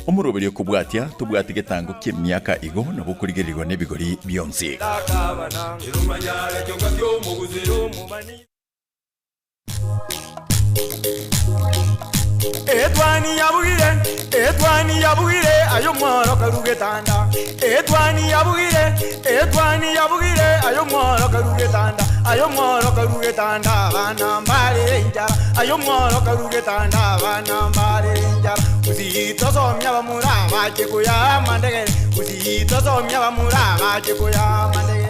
omuroberi okubwatia tubwati getango ky'emyaka igo nabo kurigerirwa n'ebigori byonsi. Edwani yabugire ayo mworo karugetanda. Edwani yabugire ayo mworo karugetanda. Ayo mworo karugetanda bana mbale njara. Ayo mworo karugetanda bana mbale njara. Uzito somya bamura baje kuya mandege. Uzito somya bamura baje kuya mandege.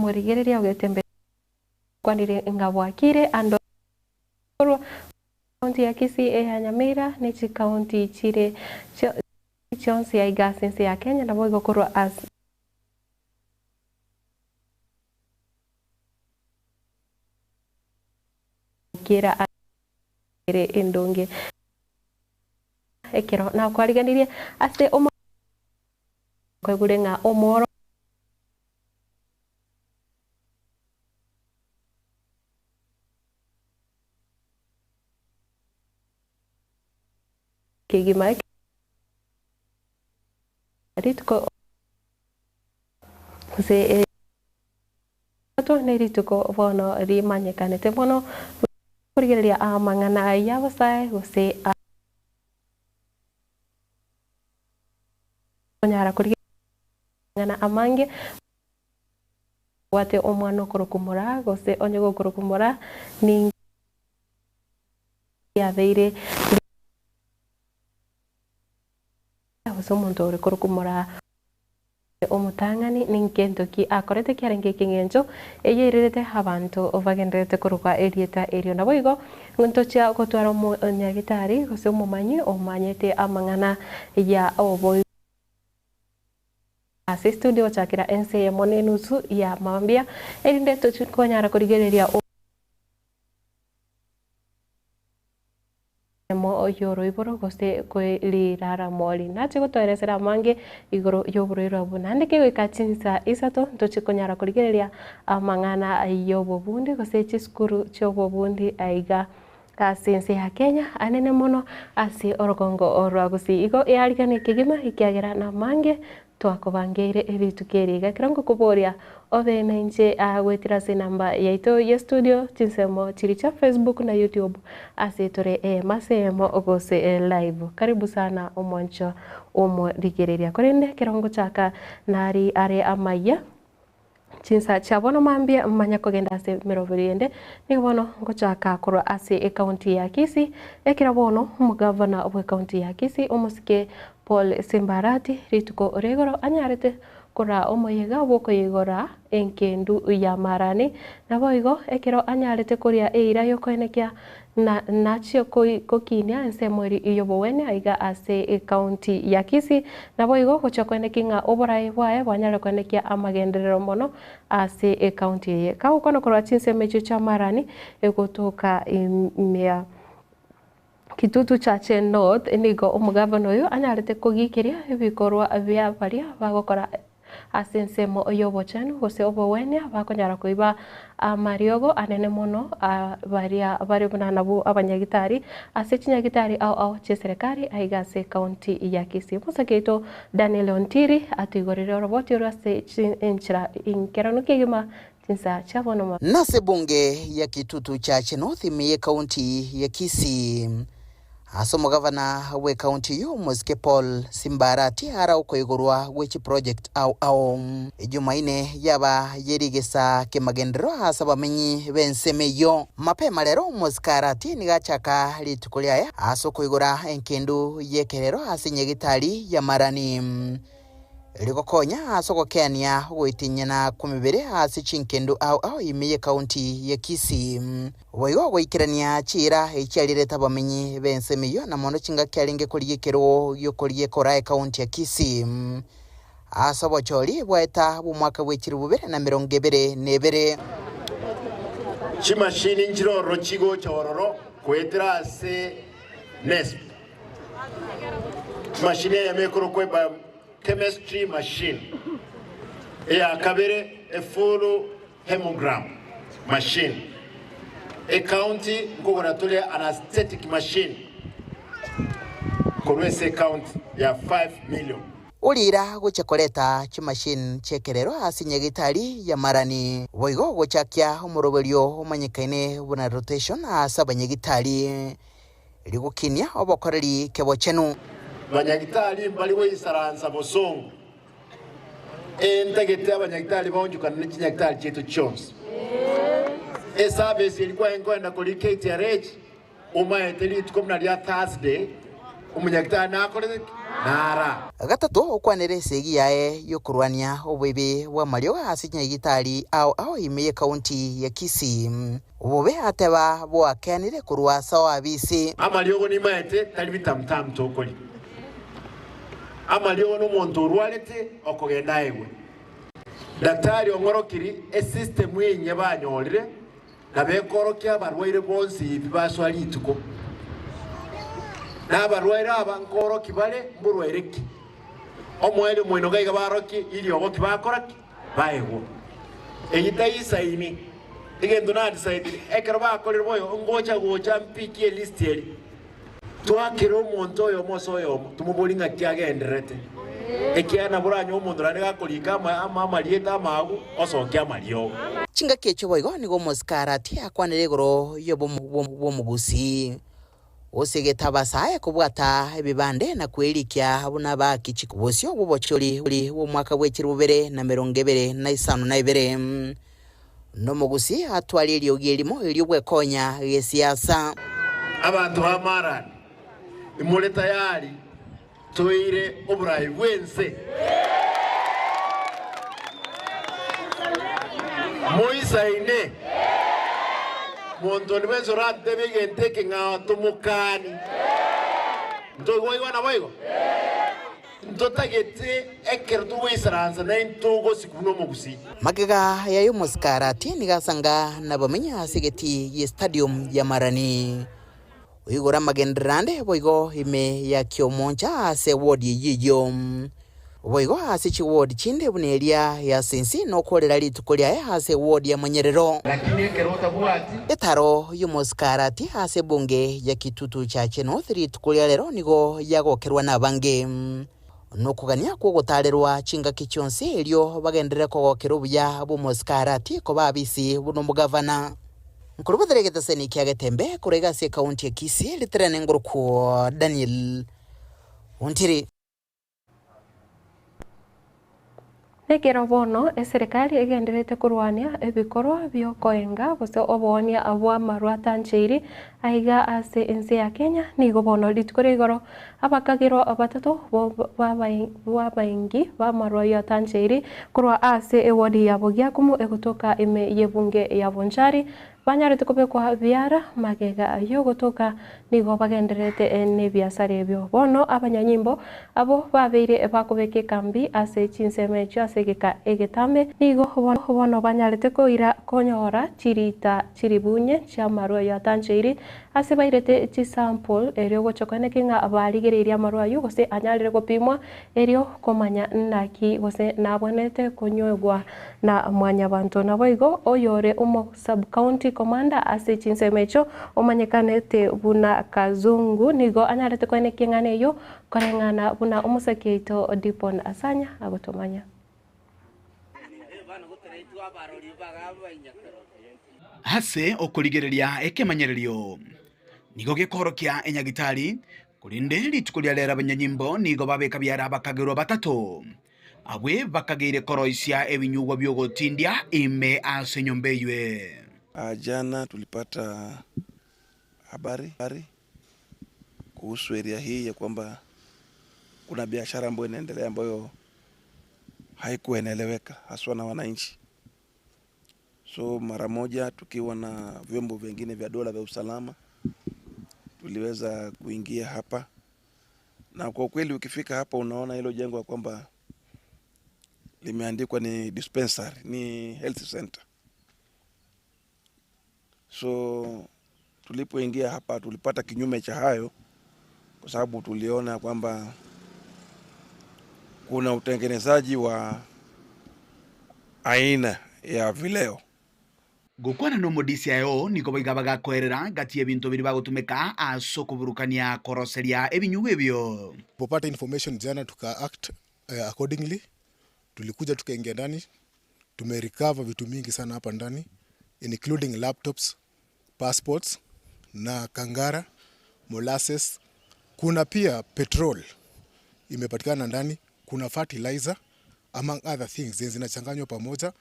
Murigereria ugetembe kwanire ngabwakire ando kaunti ya Kisii ya Nyamira ni kaunti chire chonsi ya igasense ya Kenya na boigo korwa as kira ere endonge ekero na kwariganirie ase omo kwegurenga omoro kigima ritko se to ne ritko vono rimanye kanete vono kurigeria amangana yabasai ose onyara kurigeria amange wate omwano korokumura gose onyego korokumura ni yaveire umuntu uri korokumura omutangani ninkento ki akorete kyarenge kingenjo eyererete abantu ovagendrete koruka erieta erio naboigo ntocha kotwara mu nyagitari gose umumanyi omanyete amangana ya oboy ase studio chakira ense ya monenusu ya mambia erinde tochu konyara kurigereria mo yoro iboro gose ko lirara moli nache gutweresera mange igoro yoboro irabu nande ke wikachinsa isato ntoche konyara kurigereria amangana ayobo bundi gose chiskuru chobo bundi aiga asense ya Kenya anene mono ase orogongo orwagusi igo yarikane kigima ikiagera na mange twakobangeire eritukeriga kirango kuboria ove nje agwetira namba yaito ya studio tinsemo chiricha Facebook na YouTube asetore masemo ogose live karibu sana omoncho rigereria korende kirango chaka nari are amaya chinsa chabono mambia manya kogenda ase meroveriende nibono ngochaka korwa ase county ya Kisii ekirabono umugavana wa county ya Kisii omosike Paul Simbarati rituko regoro anyarete kora omoyega boko yegora enkendu ya marani naboigo ekero anyarete koria eira yokoenekia na nachio kokinia ensemori iyobowene aiga ase county ya Kisii naboigo gochokoenekinga oborai bwae bwanyara koenekia amagenderero mono ase county ye kaukono korwa chinsemecho cha marani egotoka imea Kitutu Chache North nigo omugavana oyo anyarete kugikiria ibikorwa bya baria bagokora asensemo oyobo chanu gose obowene bakonyara kuiba amariogo anene mono baria bari bunanabu abanyagitari ase chinyagitari au cheserikali aigase county ya Kisii musaketo Daniel Ontiri atigorere roboti rwase enchira inkerano kigima tinsa chabono nase bunge ya Kitutu Chache North imiye county ya Kisii asomo gavana we county yo mosike Paul Simbarati ara ukoigorwa wechi project au Jumaine yaba yerigesa kemagendero hasaba menyi bensemeyo mapema lero moskarati nigachaka litukuliaya asokoigora enkendu yekerero asinyegitali ya marani Ligokonya asoko Kenya goitinyana kumibere hasi chinkendu au imiye county ya Kisii woigo goikirania chira echialireta bamenyi bensemiyo na mono chinga kyalinge koliyekero yokoliye korae county ya Kisii asabo choli bweta bumwaka bwechiri bubere na 2022 chimashini njiroro chigo chororo kwetera se nesp mashine ya mekoro kweba chemistry machine ya kabere efuru hemogram machine. A county ngogora tole anesthetic machine. Korwese county ya 5 million. Ulira guchekoreta chimashini chekerero hasi nyagitari ya marani boigo gochakia umuroberio umanyikaine buna rotation asa banyagitari ligukinia obokoreri kebochenu banyagitari mbali we isaranza bosongo entagete abanyagitari bonjukana n'ikinyagitari cyetu cyose service ilikuwa ngoenda kuri KTRH umayeteli tukomna lya Thursday umunyagitari nakore nara gatatu okwanere segi yae yokurwania obwebe wa Mario hasi nyagitari au imeye county ya Kisii obobe ateba bo akanire kurwa sawa bisi Amalio ni maete tali bitamtam tokoli Amalio no muntu rwalete okogenda ewe daktari ongorokiri system yenye banyolire nabekorokia barwaire bonsi bibaswali ituko n'abarwaire abankoroki bale mburwaireki omwere mweno gaiga baroki ili oboki bakoraki baego eyitayisaini igendo na decide ekero bakorera boyo ngocha mpiki list yeli twakira omuntu oyo moso oyo tumubulinga kyagenderete ekiana buranyo omuntu rane gakolika ama lieta magu osokia malio chinga kecho boigo nigo moskarati akwanere goro yobo mugusi osegeta basaye kubwata ebibande na kwelikia abuna bakichiko bosyo bubochori uri wo mwaka w'ekirubere na 2052 no mugusi atwali lyogirimo eryobwekonya yesiasa abantu bamara imule tayari toire oburayi bwense Moisa ine Montoni benzo rate bigente que ngatumukani Ndo goiwana boigo Ndotagete ekertu wisaranza na intugo sikuno mugusi magega yayo moskarati nigasanga nabamenya hasigeti ye stadium ya Marani Uigora magendrandi boigo ime ya Kiomoncha se wodi yiyo boigo hasi wodi chinde bunelia ya sensi no kolera litukolia hase wodi ya Manyerero lakini kerota buati etaro yumoskarati hase bunge ya Kitutu cha North litukolia lero nigo yagokerwa nabange no kugania ko gotarerwa chinga kichonse elyo bagendere ko gokerubuya bumoskarati ko babisi buno mugavana Nkurubutheregete seni kiagetembe kurega se county ya Kisii litrene nguruko Daniel Untiri Nekero bono serikali egenderete kurwania ebikorwa byokoenga bose obonia abwa marwa tancheiri aiga ase ense ya Kenya nigo bono litukore igoro abakagiro abatatu babaingi ba marwa ya tancheiri kurwa ase ewodi ya bogia kumu egotoka ime yebunge ya Bonchari banyarete kubekwa biara magega ayo gotoka nigo bagenderete ne biasara ebyo bono abanyanyimbo abo babeire bakubeke kambi ase chinseme cyase geka egetambe nigo bono banyarete koira konyora chiribunye cha marwa ya tancheiri ase bairete chi sample eryo gochokane kinga abaligereria marwa yo gose anyalire gopimwa eryo komanya naki gose nabonete konywegwa na mwanya bantu naboigo oyore umo sub county commander ase chinsemecho omanyekanete buna Kazungu nigo anyarete kwene kingane yo korengana buna umusakeito Dipon Asanya agotomanya hase okurigereria ekemanyererio nigo gekorokia enyagitari kurinde litukulia lera abanyanyimbo nigo babeka byara bakagero batatu abwe bakageire koroisia ebinyugwa byogotindia ime ase nyombeywe jana tulipata habari kuhusu area hii ya kwamba kuna biashara ambayo inaendelea ambayo haikueleweka haswa na wananchi. So mara moja tukiwa na vyombo vingine vya dola vya usalama tuliweza kuingia hapa, na kwa kweli ukifika hapa unaona hilo jengo kwamba limeandikwa ni dispensary, ni health center. So tulipoingia hapa tulipata kinyume cha hayo, kwa sababu tuliona kwamba kuna utengenezaji wa aina ya vileo gukwana no modiciayo niko baiga bagakorera ngati ebintu biri bagutumika aso kuburukania koroseria ebinyugu ebyo. Popata information jana tuka act accordingly. Tulikuja tukaingia ndani, tumerecover vitu mingi sana hapa ndani, including laptops, passports na kangara, molasses. Kuna pia petrol imepatikana ndani, kuna fertilizer among other things zinachanganywa pamoja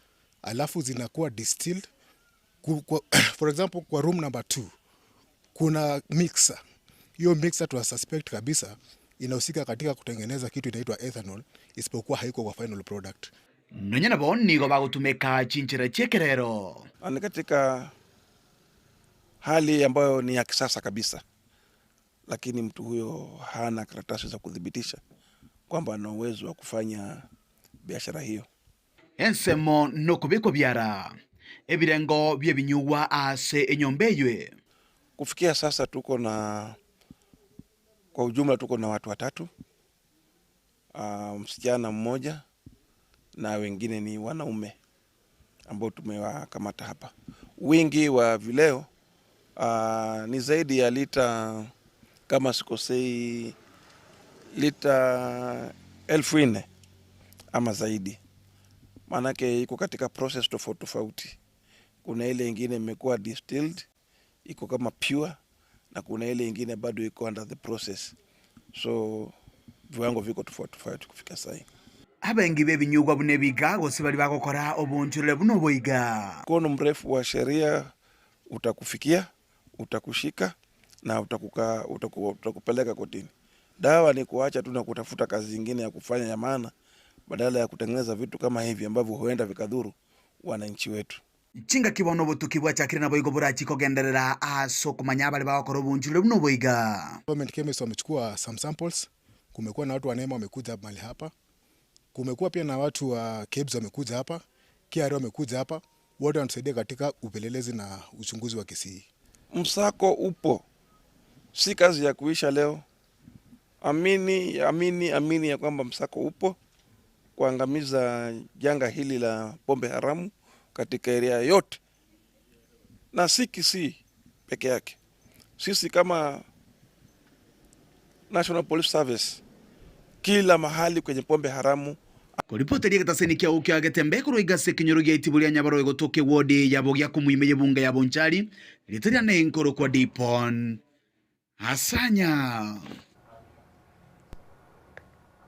alafu zinakuwa distilled. For example, kwa room number 2 kuna mixer. Hiyo mixer tu suspect kabisa inahusika katika kutengeneza kitu inaitwa ethanol, isipokuwa haiko kwa final product. Nonyana boni go bagutumeka chinchira chekerero. Ni katika hali ambayo ni ya kisasa kabisa, lakini mtu huyo hana karatasi za kudhibitisha kwamba ana uwezo wa kufanya biashara hiyo. Ensemo no kubeko biara ebirengo byebinyuwa ase enyombeywe. Kufikia sasa kwa ujumla tuko na watu 3, msichana mmoja na wengine ni wanaume ambao tumewakamata hapa. Wingi wa vileo ni zaidi ya lita, kama sikosei, lita 4,000 ama zaidi. Manake iko katika process tofauti. Kuna ile ingine imekuwa distilled, iko kama pure, na kuna ile ingine bado iko under the process. So viwango viko tofauti kufika sasa. Abengi bebinyugwa bunebiga gose bali bagokora obunjure buno boiga. Mkono mrefu wa sheria utakufikia, utakushika na utakupeleka kotini. Dawa ni kuacha tu na kutafuta kazi nyingine ya kufanya ya maana, badala ya kutengeneza vitu kama hivi ambavyo huenda vikadhuru wananchi wetu. Chinga kibono butukibwa chakira na boigo burachi kogenderera aso kumanya bali bagokora obunjure buno boiga. Government chemists wamechukua some samples. Kumekuwa na watu wa NEMA wamekuja mahali hapa. Kumekuwa pia na watu wa KEBS wamekuja hapa, KRA wamekuja hapa, wote wanatusaidia katika upelelezi na uchunguzi wa kesi hii. Msako upo, si kazi ya kuisha leo. Amini ya kwamba msako upo kuangamiza janga hili la pombe haramu katika area yote, na si Kisii peke yake. Sisi kama National Police Service kila mahali kwenye pombe haramu. Kuripoteri gataseni kya uki agetembe kuroigase kinyorugia itibulia nyabaro gotoke wodi yabogya kumuyimeye bunga yabonchari literia ne inkoro kwa Dipon Asanya.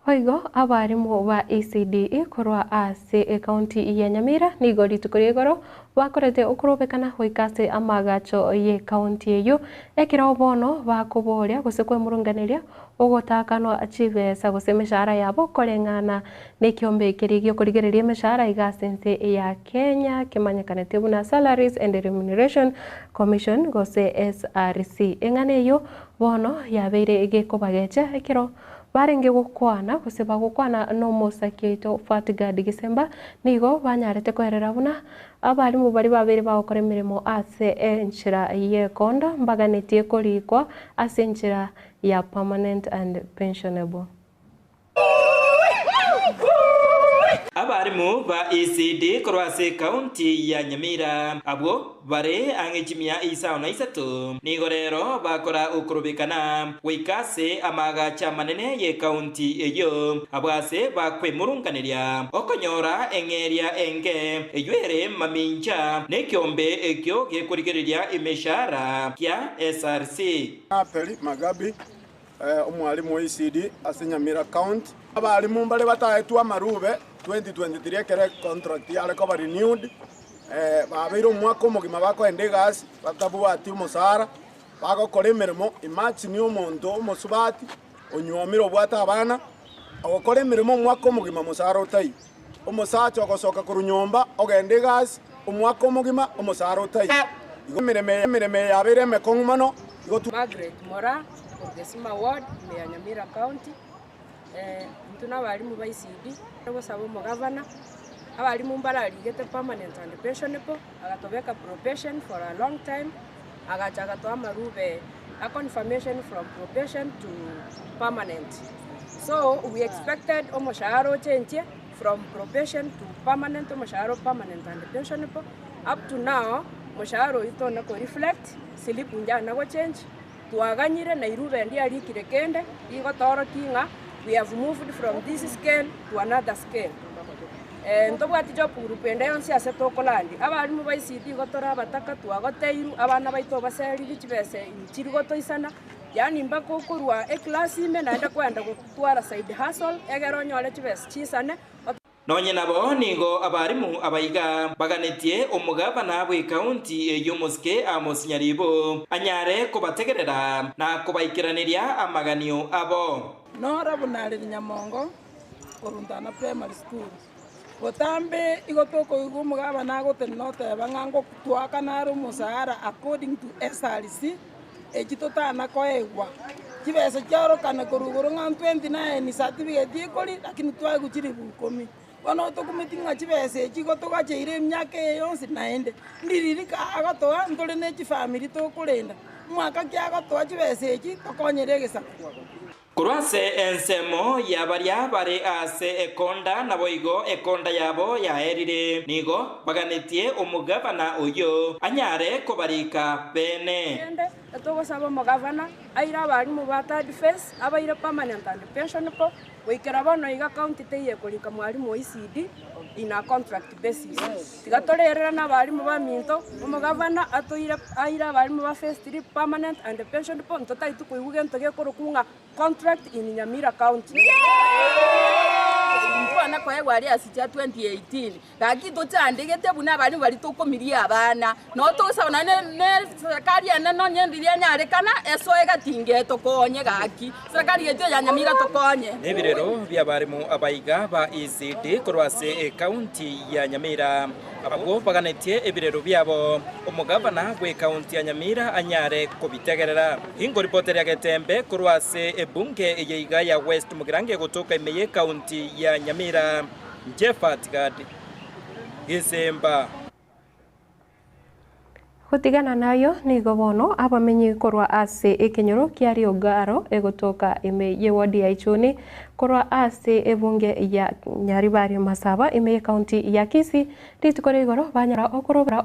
Oigo abarimu ba ECD korwa ase county ya Nyamira nigo ritukurigoro bakorete ukurobekana hoikase amagacho ye county eyo ekira bono bakuboria gusekwe murunganiria ugotakanwa achieve sa gusemeshara yabo korengana nekiombe kirigio kurigereria meshara igasense ya Kenya kimanyakanete buna Salaries and Remuneration Commission gose SRC engane yo bono yabeire igikobagecha ekiro barenge gukwana guseba gukwana no musakito Fatgard Gisemba nigo banyarete kwerera buna abarimu bari babere bakore mirimo ase enchira ye konda mbaganetie kolikwa ase enchira ya permanent and pensionable. Abarimu ba ECD korwase county ya Nyamira abo bare angechimia isa ona isatu nigo rero bakora ukurubikana wikase amaga manene ye county eyo abwase bakwemurunganiria okonyora engeria enge eyere maminja nekiombe ekyo gekurigereria imeshara kya SRC. Apeli Magabi umwalimu wa ECD ase Nyamira county abarimu mbale bataetu amarube 2023 kere contract yale ko renewed babiro mwako mugima bako endegas batabu ati umusara bako koremeremo imagine umuntu umusubati onyomiro bwata abana okore mirimo mwako mugima musara utai umusacho akosoka kurunyomba ogendegas umwako mugima umusara utai mireme yabere mekongmano Margaret Mora Orgesima Ward ya Nyamira County. Tuna abarimu ba ECD bosaba umugavana abarimu mbararigete permanent and pensionable agatobeka probation for a long time agachaga to amarube a confirmation from probation to permanent. So we expected omosharo change from probation to permanent, omosharo permanent and pensionable. Up to now mushahara oito na ko reflect slip njana go change twaganyire na irube ndi arikire kende igotoro kinga we have moved from this scale to another scale. Ntobwati job group ende yonse ase tokolandi abarimu ba ICD gotora bataka twagoteiru abana baito baseri bichibese inchiri gotoisana yani mbako kurwa e class ime naenda kwenda gutwara side hustle egero nyole chibese chisane nonye nabo nigo abarimu abaiga baganetie omugabana bwe county y'Omuske Amos Nyaribo anyare kubategerera na kubaikiraniria amaganio abo nora bunari Nyamongo Koruntana Primary School gotambe igotoko igumugabana gotenote bangango twaka naro musahara according to SRC ejitotana koegwa kibese cyaro kana korugoro nka 29 certificate ikori lakini twaguchiri bukomi Wano to kumitinga chibese chiko to gache ire myaka yonse naende ndiririka agatoa ndole ne family to kulenda mwaka kya agatoa chibese chi tokonyerege kurwase ensemo yabaria bare ase ekonda naboigo ekonda yabo yaherire nigo baganetie omugabana oyo anyare kobarika bene etogo sabo mugabana aira bari mu bata defense abaira permanent and pension ko wikira bono iga county teye kulika mwalimu ICD in a contract basis tigatorerera na bari mu baminto umugabana atoira aira bari mu ba first permanent and pension ko ntotaitu kuiguge ntoge kurukunga contract in Nyamira County. Mwana kwa wali asija 2018 gakito chandegete buna bali bali tokomiria abana no to sabana ne serikali anano nyendiria nyarekana eso egatinge tokonye gaki serikali yetu ya Nyamira tokonye ebirero bya barimu abaiga ba ECD kurwase county ya Nyamira abo baganetie ebirero byabo omugabana gwe county ya Nyamira anyare kubitegerera ingo reporter ya Getembe kurwase ebunge eyeiga ya West Mugirange gotoka imeye county ya Nyamira Jeffat Gadi Gisemba Kutigana nayo ni gobono abamenyi korwa ase ekenyoro kiari ogaro egotoka ime yewodi ya Ichuni korwa ase ebunge ya Nyaribari Masaba ime county ya Kisii ritukore igoro banyara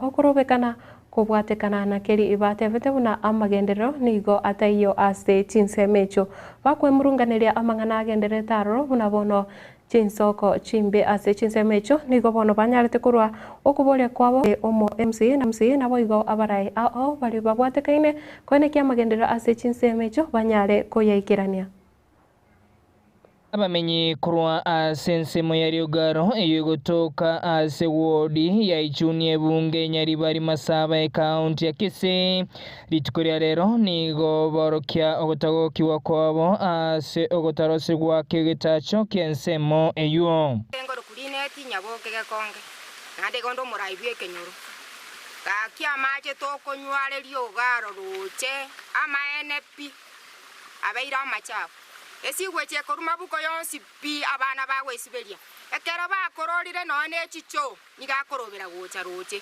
okorobekana kubwatekana na keri ibate vete buna amagenderero nigo ataiyo ase chinsemecho bakwemurunganiria amangana agendere taro buna bono chinsoko chimbe ase chinsemecho nigo bono banyarete kurwa okubolia kwabo omo MC nabo igo abarai ao bali babwatekaine kwene kia magendera ase chinsemecho banyare koyaikirania abamenyi kurwa asense moyari ogaro eyogotoka ase wodi ya Ichuni ebunge Nyaribari Masaba county ya Kisii ritukoria rero nigo borokia ogotago kiwa kwabo ase ogotarose gwa kegetacho kensemo eyo ngoro kuline tinyaboke gekonge nande gondo muraibye kenyoro gakia mache tokonywa riogaro ruche ama NP abeira machafu esigweche koruma buko yonsi pi abana bawe siberia ekera bakororire none chicho nigakorobera gocha roche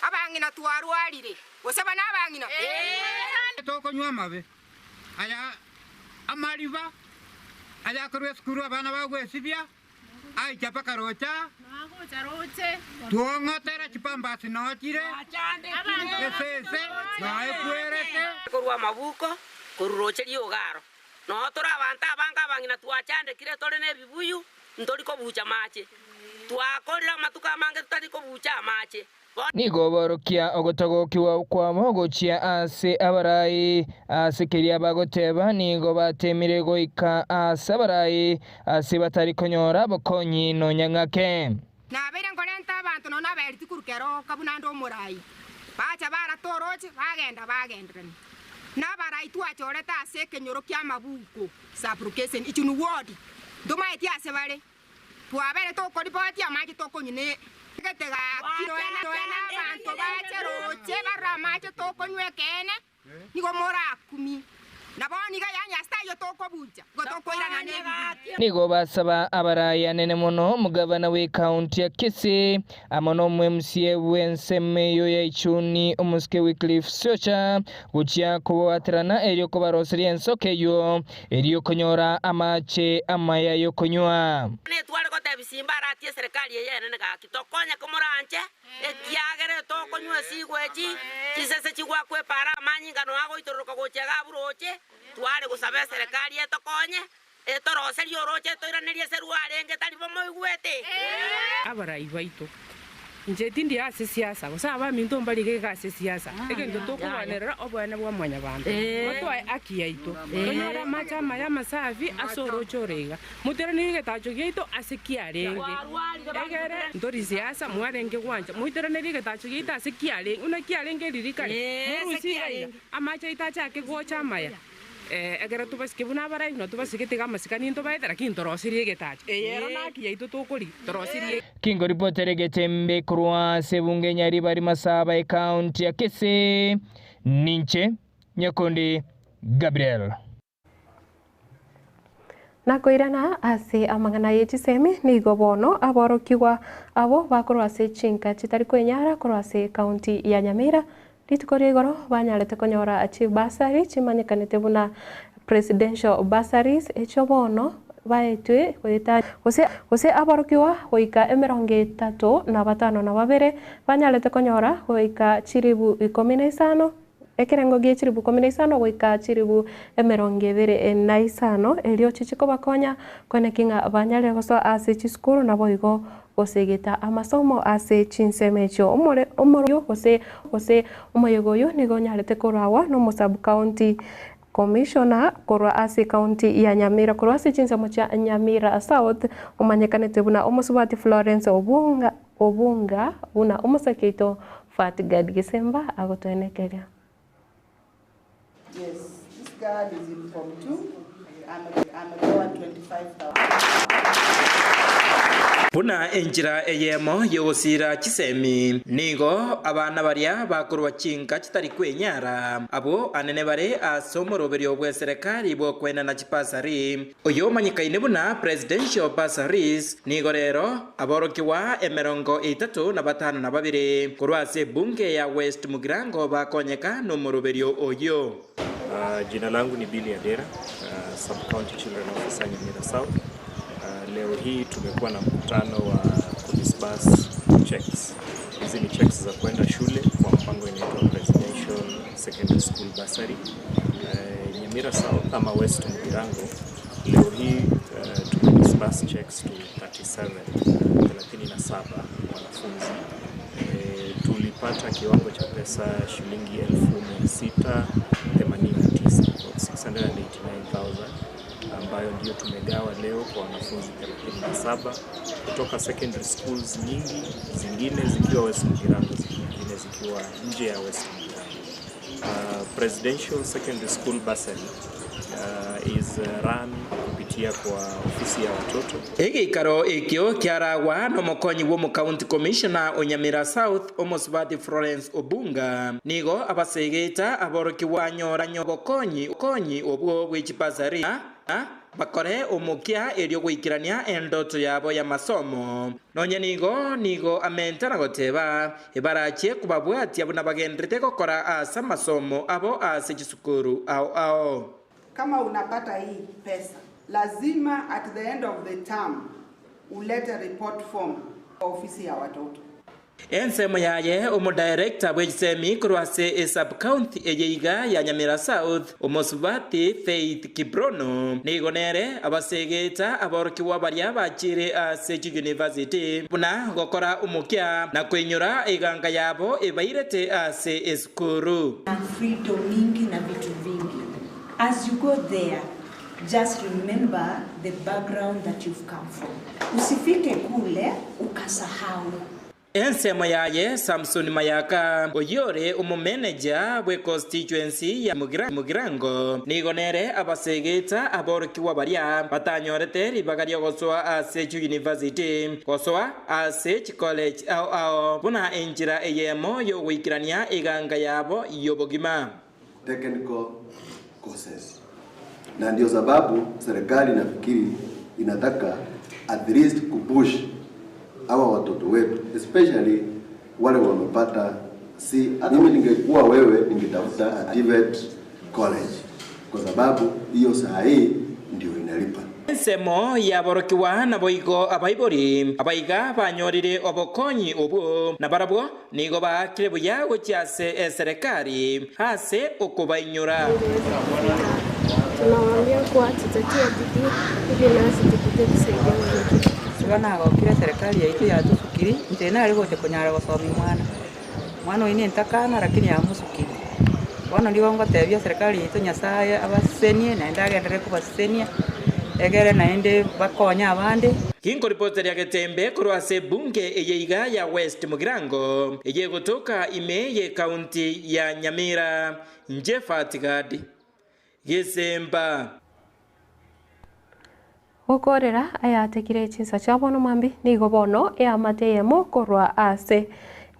abangina twarwarire gosaba nabangina tokonywa mabe aya amariba aya korwe skuru abana bawe sibia ai chapa karocha gocha roche tuongotera chipambasi notire esese nae puerete korwa mabuko koruroche riogaro no tora banta banga bangina tuachande kire tore ne bibuyu ndori ko bucha mache twakorira matuka mange tutari ko bucha mache nigo borokia ogotago kiwa kwamo gochia ase abarai ase keria bagoteba nigo batemire goika ase abarai ase batari konyora bokonyi no nyangake na bere ngorenta abantu no naberiti kurukero kabunando murai bacha bara toroche bagendrani na barai tuachoreta ase kenyoro kya mabuko sabrukesen Ichuni ward doma eti ase bare twabere to koripoti amaji to konyine getega kiroena bantu bache roche barra mache to konywe kene nigo mora kumi naboni ga yanya stayo toko buja gotoko ira na nega nigo basaba abaraya nene muno mugavana we county ya Kisii amono MCA wensemeyo ya Ichuni omuske Wycliffe Socha guchia kubatirana eryo kubaroseria ensokeyo eryo konyora amache amaya yo konywa ne twale ko tebisimba ratie serikali yene ne ga kitokonya komoranche ekiagere to konywa sigwechi kisese chigwa kwe para manyi ngano ago itoroka gochega buroche twale gusabe serikali etokonye etoroserio roche toiranerie seruare ngetali bomo igwete abarai baito nje tindi ase siasa gusaba minto mbalige ga ase siasa egento tokubanerera obwana bwa mwanya bantu batwaye aki yaito tonyora macha maya masafi asoro chorega muteranire getacho gito ase kiarenge egere ndori siasa mwarenge gwanja muteranire getacho gito ase kiarenge una kiarenge ririkare murusi amacha itacha ke gocha maya egera tubasike buna barai no tubasike tiga masikani into baita lakini torosirie getacho eyero naki yaito tokori torosirie kingo ripotere getembe kurwa sebunge nyari bari masaba county ya Kisii ninche Nyakundi Gabriel nakoirana ase amangana yechisemi nigo bono aborokiwa abo bakorwa ase chinka chitari kwenyara korwa ase county ya Nyamira ritukore igoro banyarete konyora achi basari chimanyekanete buna presidential bursaries echo bono baetwe kwita ose aborokiwa hoika 35 banyarete konyora hoika chiribu 15 ekerengo gie chiribu 15 goika chiribu 25 elio chichiko bakonya kone kinga banyare goso ase chiskuru na boigo gosegeta amasomo ase chinsemecho omoro ose omoyogoyo nigo nyarete korawa no sub county commissioner korwa ase county ya Nyamira korwa ase chinsemo cha Nyamira South omanyekanete buna omosubati Florence obunga buna omosakeito Fatgad Gisemba agotoenekeria. Yes, this card is in Form 2. I'm a lower 25,000. Puna enjira eyemo yogosira chisemi nigo abana baria bakorwa chinka chitari kwenyara abo anene bare asomoroberio bwe serikali bwo kwena na chipasari oyo manyikaine buna presidential bursaries nigo rero aborokiwa 35 korwa se bunge ya West Mugirango bakonyeka no moroberio oyo. Jina langu ni Billy Adera, Sub County Children Officer Nyamira South. Leo hii tumekuwa na mkutano wa kudisburse checks. Hizi ni checks za kwenda shule kwa mpango inaitwa Presidential Secondary School Bursary. Nyamira South ama West Mugirango leo hii tumedisburse checks to 37 wanafunzi. Tulipata kiwango cha pesa shilingi 689 689,000 ambayo ndio tumegawa leo kwa wanafunzi 37 kutoka secondary schools nyingi, zingine zikiwa West Mugirango, zingine zikiwa nje ya West Mugirango. Presidential Secondary School Bursary is run kupitia kwa ofisi ya watoto. Egikaro ekyo kiaragwa no mokonyi wo mu county commissioner Onyamira South Omosubati Florence Obunga nigo abasegeta aboroki wanyora nyobokonyi obwo bw'echipasari bakore omukia eryo gwikirania endoto yabo ya masomo nonye nigo amentana goteba ibarache kubabwatia buna bagendrete gukora asa masomo abo ase chisukuru ao. Kama unapata hii pesa lazima at the end of the term ulete report form kwa ofisi ya watoto. Ensemo yaye omudirector bw'echisemi kurwase sub county eyeiga ya Nyamira South Omosubati Faith Kibrono nigonere abasegeta aborokiwa baria bachire ase university buna gokora umukia na kwenyura iganga yabo ebairete ase eskuru freedom mingi na vitu vingi. As you go there, just remember the background that you've come from. Usifike kule ukasahau. Ensemo yaye Samson Mayaka oyore umumeneja bwe constituency ya Mugirango nigonere abasegeta aborokiwa baria batanyorete ribagario goswa ase university goswa ase college ao buna enjira eyemo yo wikirania iganga yabo yobogima technical courses na ndio sababu serikali nafikiri inataka at least kupush hawa watoto wetu, especially wale wamepata mimi ningekuwa wewe ningetafuta TVET college kwa sababu hiyo saa hii ndio inalipa. Ensemo yaborokiwa na boigo abaibori abaiga banyorire obokonyi obo na barabwo nigo bakire buya gochase serikali hase okubainyura. Tunawaambia kuwa tutatia bidii ili nasi tupate kusaidia wengine. Tubana gokire serikali yaitu yatusukiri ntena ari gote kunyara gosomi mwana ine ntakana lakini yamusukiri bono ndigo ngotebia serikali yaitu nyasaye abasenie na ndagendere kubasenia egere naende bakonya abandi. Kinko reporter ya Getembe kurwase bunge eyeiga ya West Mugirango eye gotoka imeye county ya Nyamira Njefatigadi Gesemba gukorera ayatekire chinsa cha bono mambi nigo bono ya mateyemo korwa ase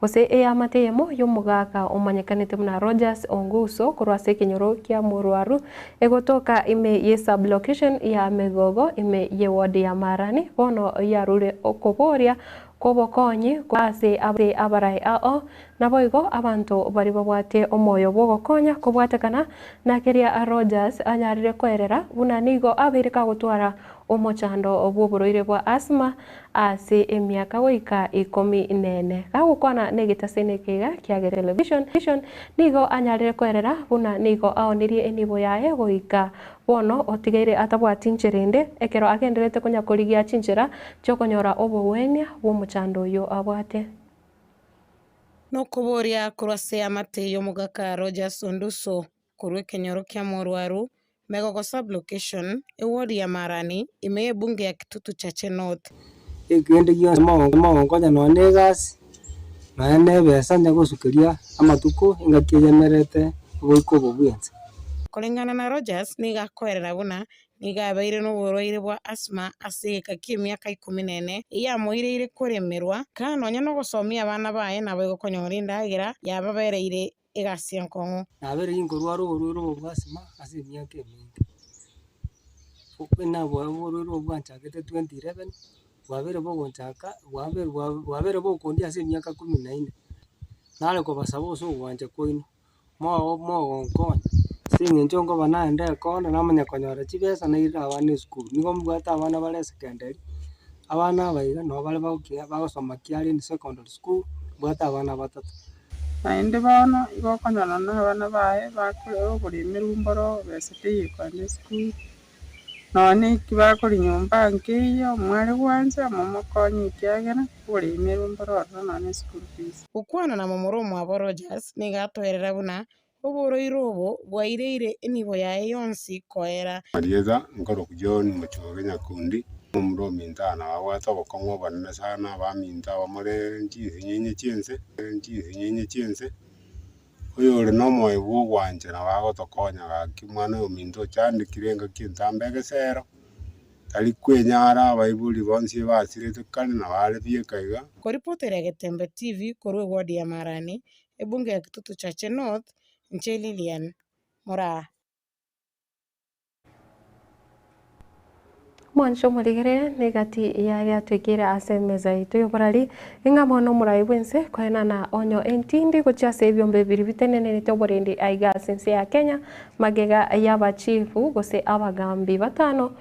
gose ya mateyemo yomugaka omanyekanite muna Rogers Onguso korwa ase kinyoro kia Murwaru egotoka ime ye sublocation ya Megogo ime ye ward ya Marani bono yarure okoboria kobokonyi kwase abarai ao naboigo abantu bari babwate omoyo bogokonya kobwatekana nakeria Rogers anyarire kwerera buna nigo abirika gutwara omochando obuburoire bwa asma ase emiaka goika 14 gagukwana negitasene kiga kia television nigo anyarire kwerera buna nigo aonirie enibo yae goika bono otigeire atabwati ncherende ekero agenderete konya korigia chinchera chokonyora obowenia bwomochando oyo abwate no kuboria kurwase amate yo mugaka Rogers Onduso kurwe kenyoro kia Murwaru Megogo sublocation ewodi ya Marani ime bunge ya Kitutu Chache North ekende yo mongonya no negas na nebesa nyagosukiria amatuko ingakiyemerete goiko bobwenze kulingana na Rogers niga kwerera buna niga abaire no boroire bwa asma asika miaka 14 iya moireire kuremerwa kana onya no gusomia abana bae na bego konyora indagira yababereire egasi nkongo nabere ingorwa ruburu bwa asma ase miaka mingi ukena bwo bwanchakete 2011 wabere bogonchaka wabere bokondi ase miaka 14 nale ko basabo so gwanje koino mo konya singe njongo bana ende kona namanya konyora chibesa na ira abana school nigo mbwata abana bale secondary abana baiga no bale bagosoma kiari ni secondary school mbwata abana batatu naende bono igo konyona na abana bae bakore oburime rumboro besete kwande school none kibakori nyumba nkiyo mwari gwanza momokonyi kiagera burime rumboro none school fees ukwana na momoromo abo Rogers nigatwerera buna oboro irobo bwaireire enibo yae yonsi koera marieza ngoro kujon muchoge nyakundi mumro mintana awata bokongo banene sana baminta bamore nyenye chense oyo no moyo bwanje na bagotokonya gakimwana ominto chandi kirenga kintambege sero tali kwenyara baibuli bonsi basirete kane na bale biekaiga ko reporter ya Getembe TV korwe ward ya Marani ebunge ya Kitutu Chache North Lilian Mora mwancho muligere negati ya twekera asemeza itu yoborari ingamo no murai bwense kwena na onyo entindi gocha sebyombe bibiri bitenene netoborende aiga sense ya Kenya magega y'abachifu gose abagambi batano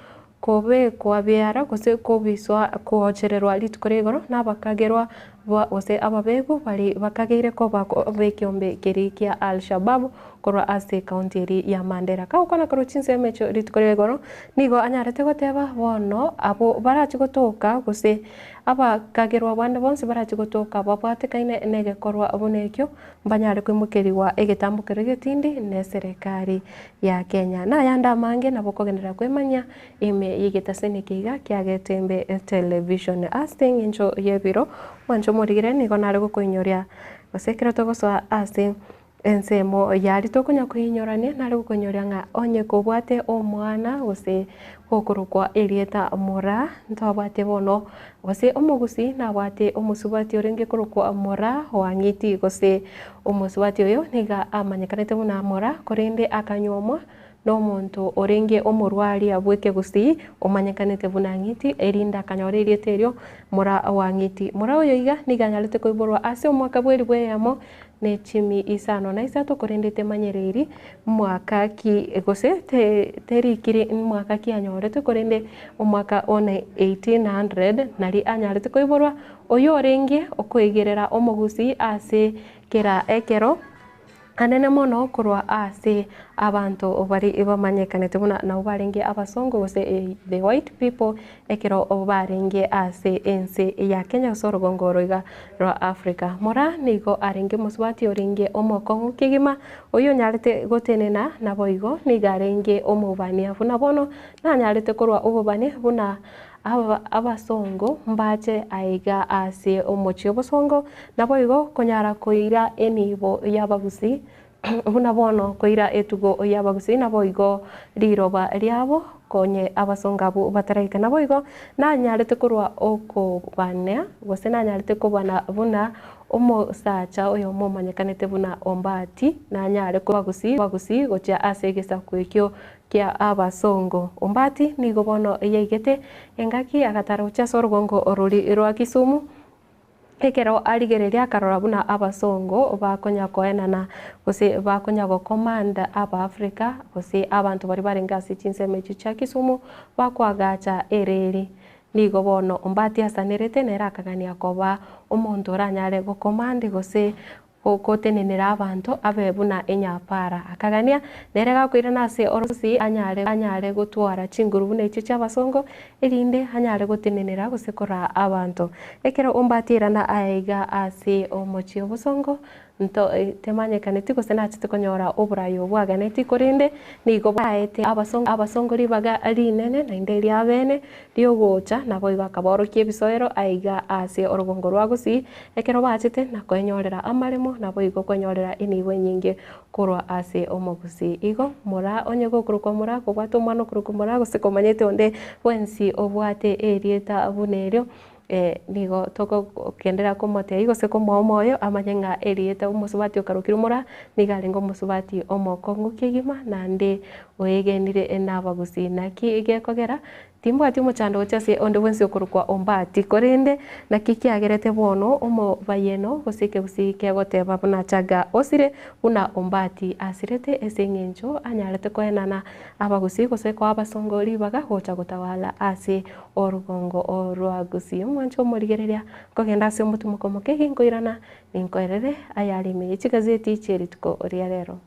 kobe kwabyara gose kobiswa kochererwa litukoregoro nabakagerwa gose ababego bali bakageire ko bekyombe kerikia Al-Shabaab korwa ase county ya Mandera kaukana karo chinse mecho litukoregoro nigo anyarete goteba bono abo barachi gotoka gose abakagerwa bande bonse barachi gotoka babwate kaine nege korwa abonekyo mbanyare kwimukeriwa egetambukere getindi ne serikali ya Kenya na yanda mange nabokogendera kwemanya ime yigetasene kiga kya Getembe television asting incho yebiro wancho morigire nigo nare gukoinyoria gosekera togoso ase ensemo yari tokunya kuinyorania nare gukonyoria nga onye kobwate omwana gose gokorukwa erieta mora ntwabwate bono gose omugusi nabwate omusubati orenge korukwa mora wangiti gose omusubati oyo niga amanyekanete muna mora korende akanyomwa no muntu orenge omurwari abweke gusi omanyekanete bunangiti erinda kanyorerie terio mura wangiti mura oyo iga niganyalete koiborwa ase omwaka bweri bweyamo ne chimi isano na isato korendete manyereri mwaka ki gose terikiri mwaka ki anyorete korende omwaka one 1800 nari anyalete koiborwa oyo orenge okoigerera omogusi ase kera ekero anene mono kurwa ase abantu bari bamanyekanete buna na barenge abasongo gose the white people ekero barenge ase ense ya Kenya sorogongoro iga ro Africa mora nigo arenge musubati orenge omokongo kigima oyo nyarete gotenena na boigo nigarenge omubania buna bono na nyarete kurwa obubani buna abasongo mbache aiga ase omochi obosongo nabo igo konyara koira enibo yabagusi buna bono koira etugo yabagusi nabo igo riroba riabo konye abasongabu bataraika nabo igo na nyarete kurwa okobana gose na nyarete kobana buna omosacha oyo momanyekanete buna ombati na nyare bagusi gocha ase gesa kwekyo kia abasongo ombati nigo bono yeigete engaki agataro cha sorgongo oruri rwa Kisumu ekero arigereria karora buna abasongo bakonya koenana gose bakonya go command aba Africa gose abantu bari barengasi chinseme cha Kisumu bakwagacha ereri nigo bono ombati asanerete nerakagania koba omonto oranyare go command gose kotenenera abantu abebuna enyapara akagania nerega kwirana ase orosi anyare gutwara chinguru bune ichi cyabasongo erinde anyare gutenenera gusekora abantu ekero ombatirana aiga ase omochi obusongo nto temanyekaneti gose nachite konyora oburayo bwaganeti korinde nigo baete abasongo ribaga rinene na inderi abene riogocha nabo ibakaboro kiebisoero aiga ase orogongo rwagusi ekero bachite nakonyorera amaremo nabo igo konyorera iniwe nyinge korwa ase omogusi igo mora onyego kuruko mora kobwato mwana kuruko mora gose komanyete onde wensi obwate erieta abunerio nigo toko kendera komote igo se komo moyo amanyenga erieta umusubati okarukirumura nigarengo musubati omokongo kigima nande oyegenire enabagusi naki igekogera timbo ati muchando chase onde wensi okurukwa ombati korende nakiki agerete bono omo bayeno gosike gusike goteba buna chaga osire una ombati asirete esengencho anyarete koenana abagusi gose kwa abasongori baga hocha gutawala ase orugongo orwagusi mwancho morigereria kogenda ase mutumo komoke hinkoirana ninkoerere ayali me chigazeti cherituko oriarero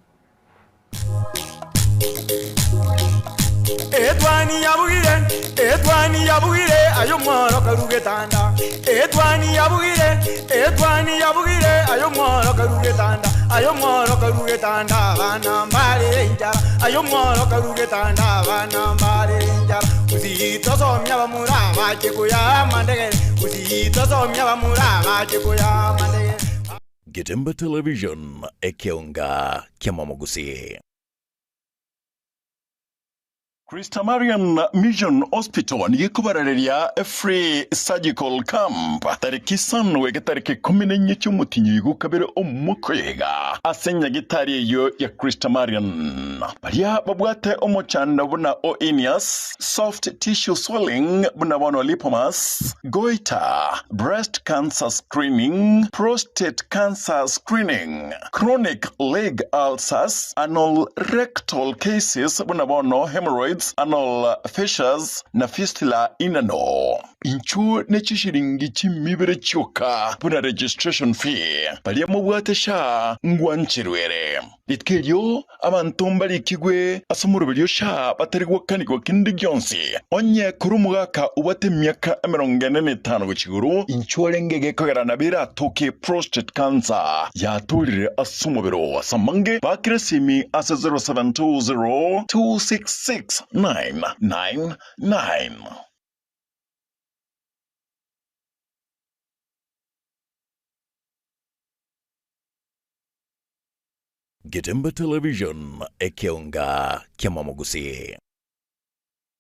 Edwani yabugire ayo mworo karugetanda Edwani yabugire ayo mworo karugetanda bana mbale njara ayo mworo karugetanda bana mbale njara uzito somya bamura bache kuya mandege uzito somya bamura bache kuya mandege Getemba Television ekeonga kiamamogusi Christa Marian Mission Hospital ni kubarariria free surgical camp tariki 5 wege tariki 14 cy'umutinyi gukabere omukwega asenya gitari yo ya Christa Marian baria babwate omochanda buna oenias soft tissue swelling buna bono lipomas goiter breast cancer screening prostate cancer screening chronic leg ulcers anal rectal cases buna bono hemorrhoids anal fissures na fistula inano inchu nechishiringi chimibere choka buna registration fee balia mubwate sha ngwanchirwere litkelyo abantumba likigwe asumurubelyo sha batari gwakaniko kindi gyonsi onye kurumugaka ubate myaka 45 gukiguru inchu lengege kogera nabira toke prostate cancer yatulire asumubero samange bakresimi asa 0720 266 999. Getemba Television ekeonga kiamamogusi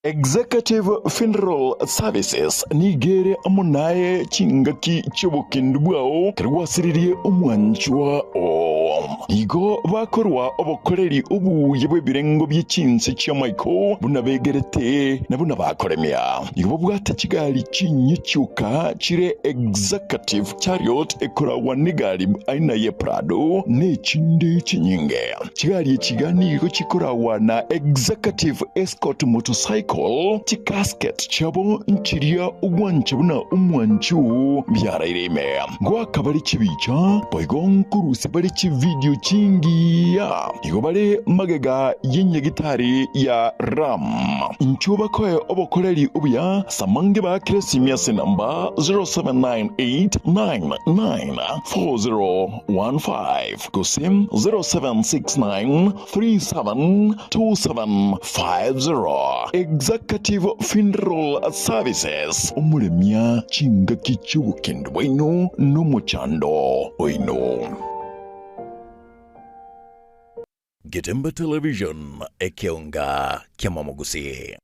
Executive Funeral Services nigere amunaye chingaki chobokindubwao kirwasiririe omwanchwa o igo bakorwa obokoreri ubuye bw'ebirengo by'ekinsi kya Michael bunabegerete na bunabakoremya igo bwate kigali kinyicyuka kire executive chariot ekorawa n'igali aina ye Prado n'ekindi kinyinge kigali ekiganiro kikorawa na executive escort motorcycle tikasket chabo nchiria ugwanche buna umwanchu byaraireme ngo akabari kibica boigon kurusi bari ki video kingiya igo bari magega y'inyegitari ya RAM inchuba koye obokoreri ubuya samange ba Kresimia number 0798994015 kusim 0769372750 executive funeral services umuremya chinga kichubukendo bwino n'umuchando oino. Getemba Television ekeonga kyamamugusi.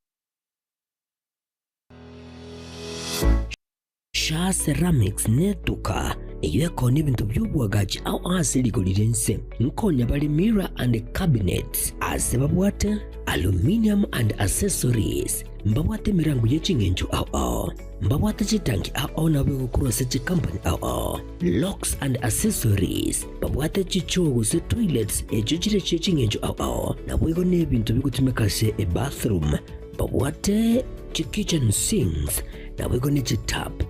Sha Ceramics netuka eyeko n'ebintu by'obwagaji au asiligolinse nkonya bali mirror and cabinets asebabwate aluminium and accessories mbabwate mirango y'ekingenjo au mbabwate chitanki au nabwe kurose chi company au locks and accessories mbabwate chichogo se toilets echichire chekingenjo au nabwe n'ebintu bikutumikase e bathroom mbabwate chi kitchen sinks nabwe ne chi tap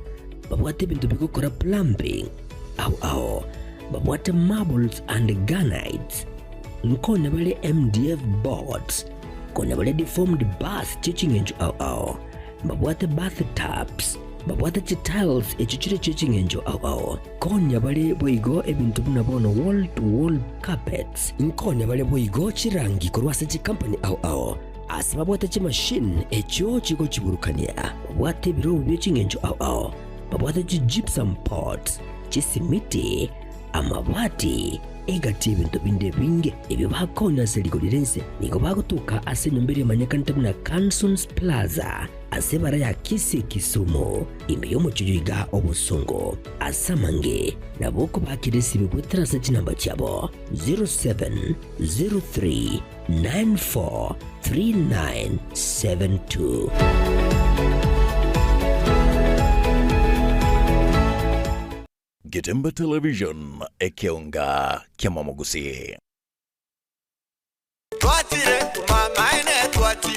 babwate bintu bikokora plumbing au babwate marbles and granites nkona bale MDF boards kona bale deformed bath chichingenjo au babwate bathtubs babwate tiles echichire chichingenjo au konya bale boigo ebintu bunabona wall to wall carpets nkona bale boigo chirangi korwase chi company au asibabwate chi machine echo chiko chiburukania babwate biro by'ekingenjo au babwate chi gypsum pots chisimiti amabati egati ebintu binde binge ebyo bakonya seligolirense nigo bagutuka ase nyombere manyakanta na Cansons Plaza ase bara ya Kisumu imiyo muchijuiga obusungo asamange naboko bakiresi bibweterase chinamba cyabo 0703943972. Getemba Television ekeonga kyamamugusi.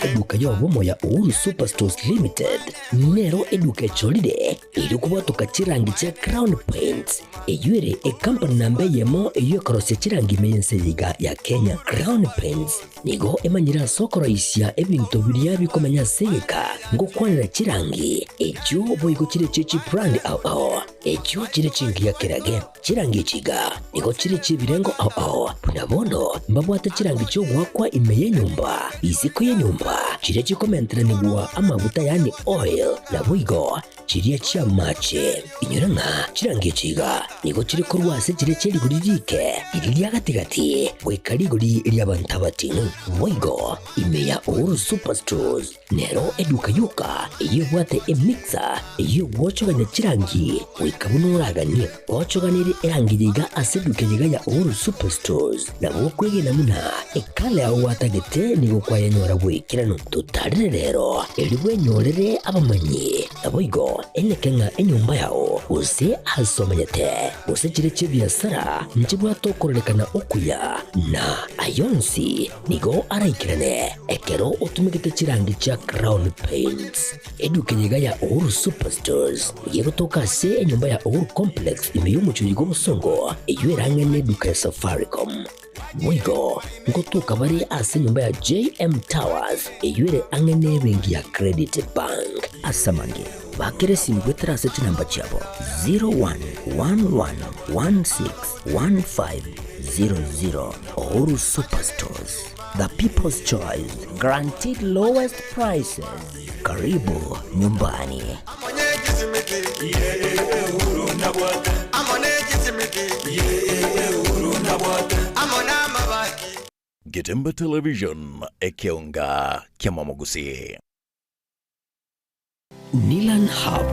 Eduka y'obumo ya Uhuru Superstores Limited nero eduka echolide iri kubatuka chirangi cha Crown Paints eyure e company nambe yemo eyokorose chirangi meyense liga ya Kenya. Crown Paints nigo emanyira sokoro isya ebintu biriya bikomanya seka ngo kwanira chirangi echo boigo chire chechi brand au echo chire chingi ya kerage chirangi chiga nigo chire chibirengo au punabono mbabwate chirangi cyo gwakwa imeye nyumba isiko ye nyumba chire chikomentra nigwa amavuta yani oil na boigo chiriya chia mache inyuranga chirangi chiga nigo chire korwase chire cheri guririke iriya gatigati wekarigori lyabantabatinu boigo imeya Uhuru Superstores nero eduka yuka eyobwate emixer eyobwochoganya chirangi wekabunuraganie ochoganire erangiriga aseduke yiga ya Uhuru Superstores nabo kwegena muna ekale aho watagete nigo kwayanyora bwekirano tutarire rero elibwe nyorere abamanyi aboigo enekenga enyumba yao use asomanyete use chire chebiasara njibwa tokorekana okuya na ayonsi nigo araikirane ekero utumikite chirangi cha Crown Paints eduke yiga ya Uhuru Superstores yego toka se enyumba ya Uhuru Complex imeyumucho yigo musongo eywerangene duka ya Safaricom Mwigo ngotuka bari ase nyumba ya JM Towers eyure angene bengi ya Credit Bank asamange bakiresi mbweterase chinamba chabo 0111161500 Uhuru Superstores, the people's choice, guaranteed lowest prices. Karibu nyumbani. Getemba Television ekeonga kyamamugusi. Nilan Hub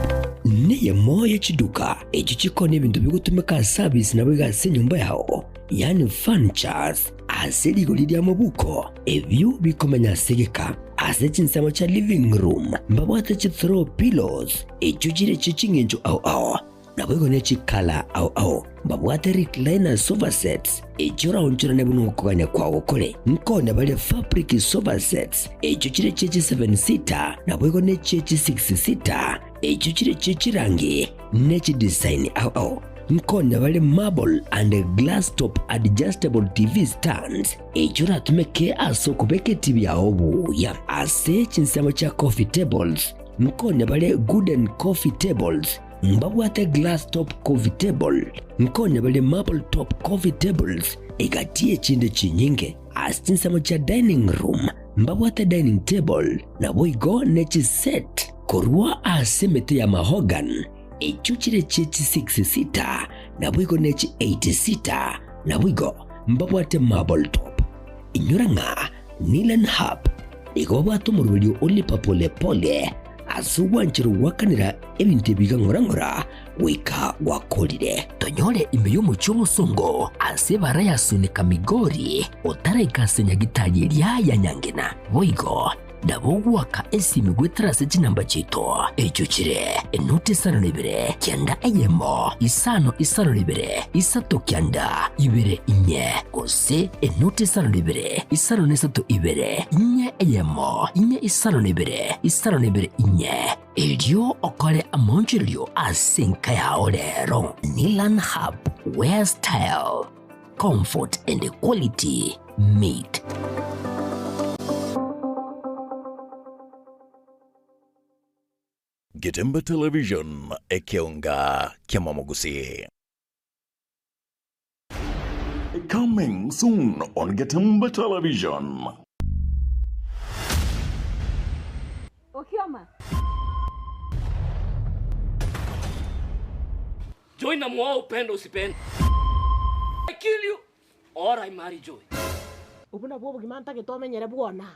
neye moya chiduka echo chikone bintu bigutumika service na bigase nyumba yao yani furnitures aseligo lidia mabuko ebyo bikomanya segeka asechinsamo cha living room mbabwate chi throw pillows echo chire chichingenjo au nabwego ne chikala au mbabwate recliner sofa sets echo raunchira ne bunu kuganya kwawo kole nkone bale fabric sofa sets echo chire chechi 7 seater nabwego ne chechi 6 seater echo chire chechi rangi nechi design au nkone bale marble and glass top adjustable TV stands ejura tumeke aso kubeke TV ya obu ya ase chinsamo cha coffee tables nkone bale wooden coffee tables mbabwate glass top coffee table nkone bale marble top coffee tables egatie chinde chinyinge asinsamo cha dining room mbabwate dining table na boigo nechi set korwa asemete ya mahogan echuchire chechi 6 seater na bwigo nechi 8 seater na bwigo mbabwate marble top inyuranga Nilan Hub igobwato murulio olipa pole pole asuwanchiro wakanira ebintu bigangorangora wika wakolire tonyole imeyo mucho songo asebara yasunika migori otaraikasenya gitali ya nyangena boigo Dabogwaka esimi gwetrase chinamba chito echuchire enote sano libere kianda eyemo isano libere isato kianda ibere inye kose enote sano libere isano nesato ibere inye eyemo inye isano libere inye elio okole amonjilio asinka ya olero Nilan Hub where style comfort and quality meet. Getemba Television ekeonga kiamamogusi. Coming soon on Getemba Television. Okioma. Joy na mwa upendo usipende. I kill you or I marry Joy. Ubuna bobo gimanta gitomenyere bwona.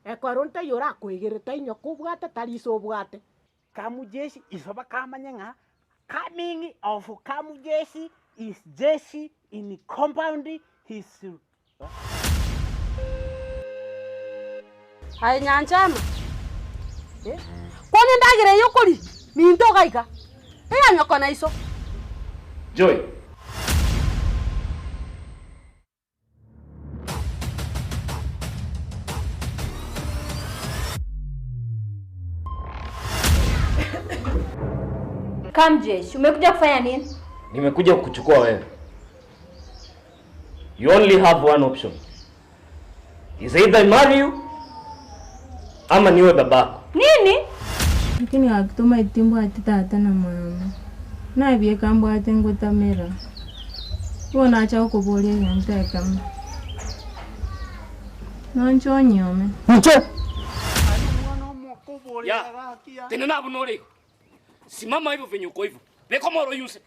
Ekwaronta yora kwigirita inyo kubwate tariso bwate kamujeshi isoba kamanyenga coming of kamujeshi is jeshi in compound his Hai nyanchama Kwani ndagire yokuri minto gaika nyoko na iso Joy Kamjesh, umekuja kufanya nini? Nimekuja kukuchukua wewe. You only have one option. Is either I marry you ama niwe babako. Nini? Lakini akituma itimbo atitata na mama. Na biye kambo atengo tamera. Wona acha ukubole yanteka. Noncho nyome. Ncho. Ya. Tena na bunore. Simama hivyo venye uko hivyo. Beko moro yuse.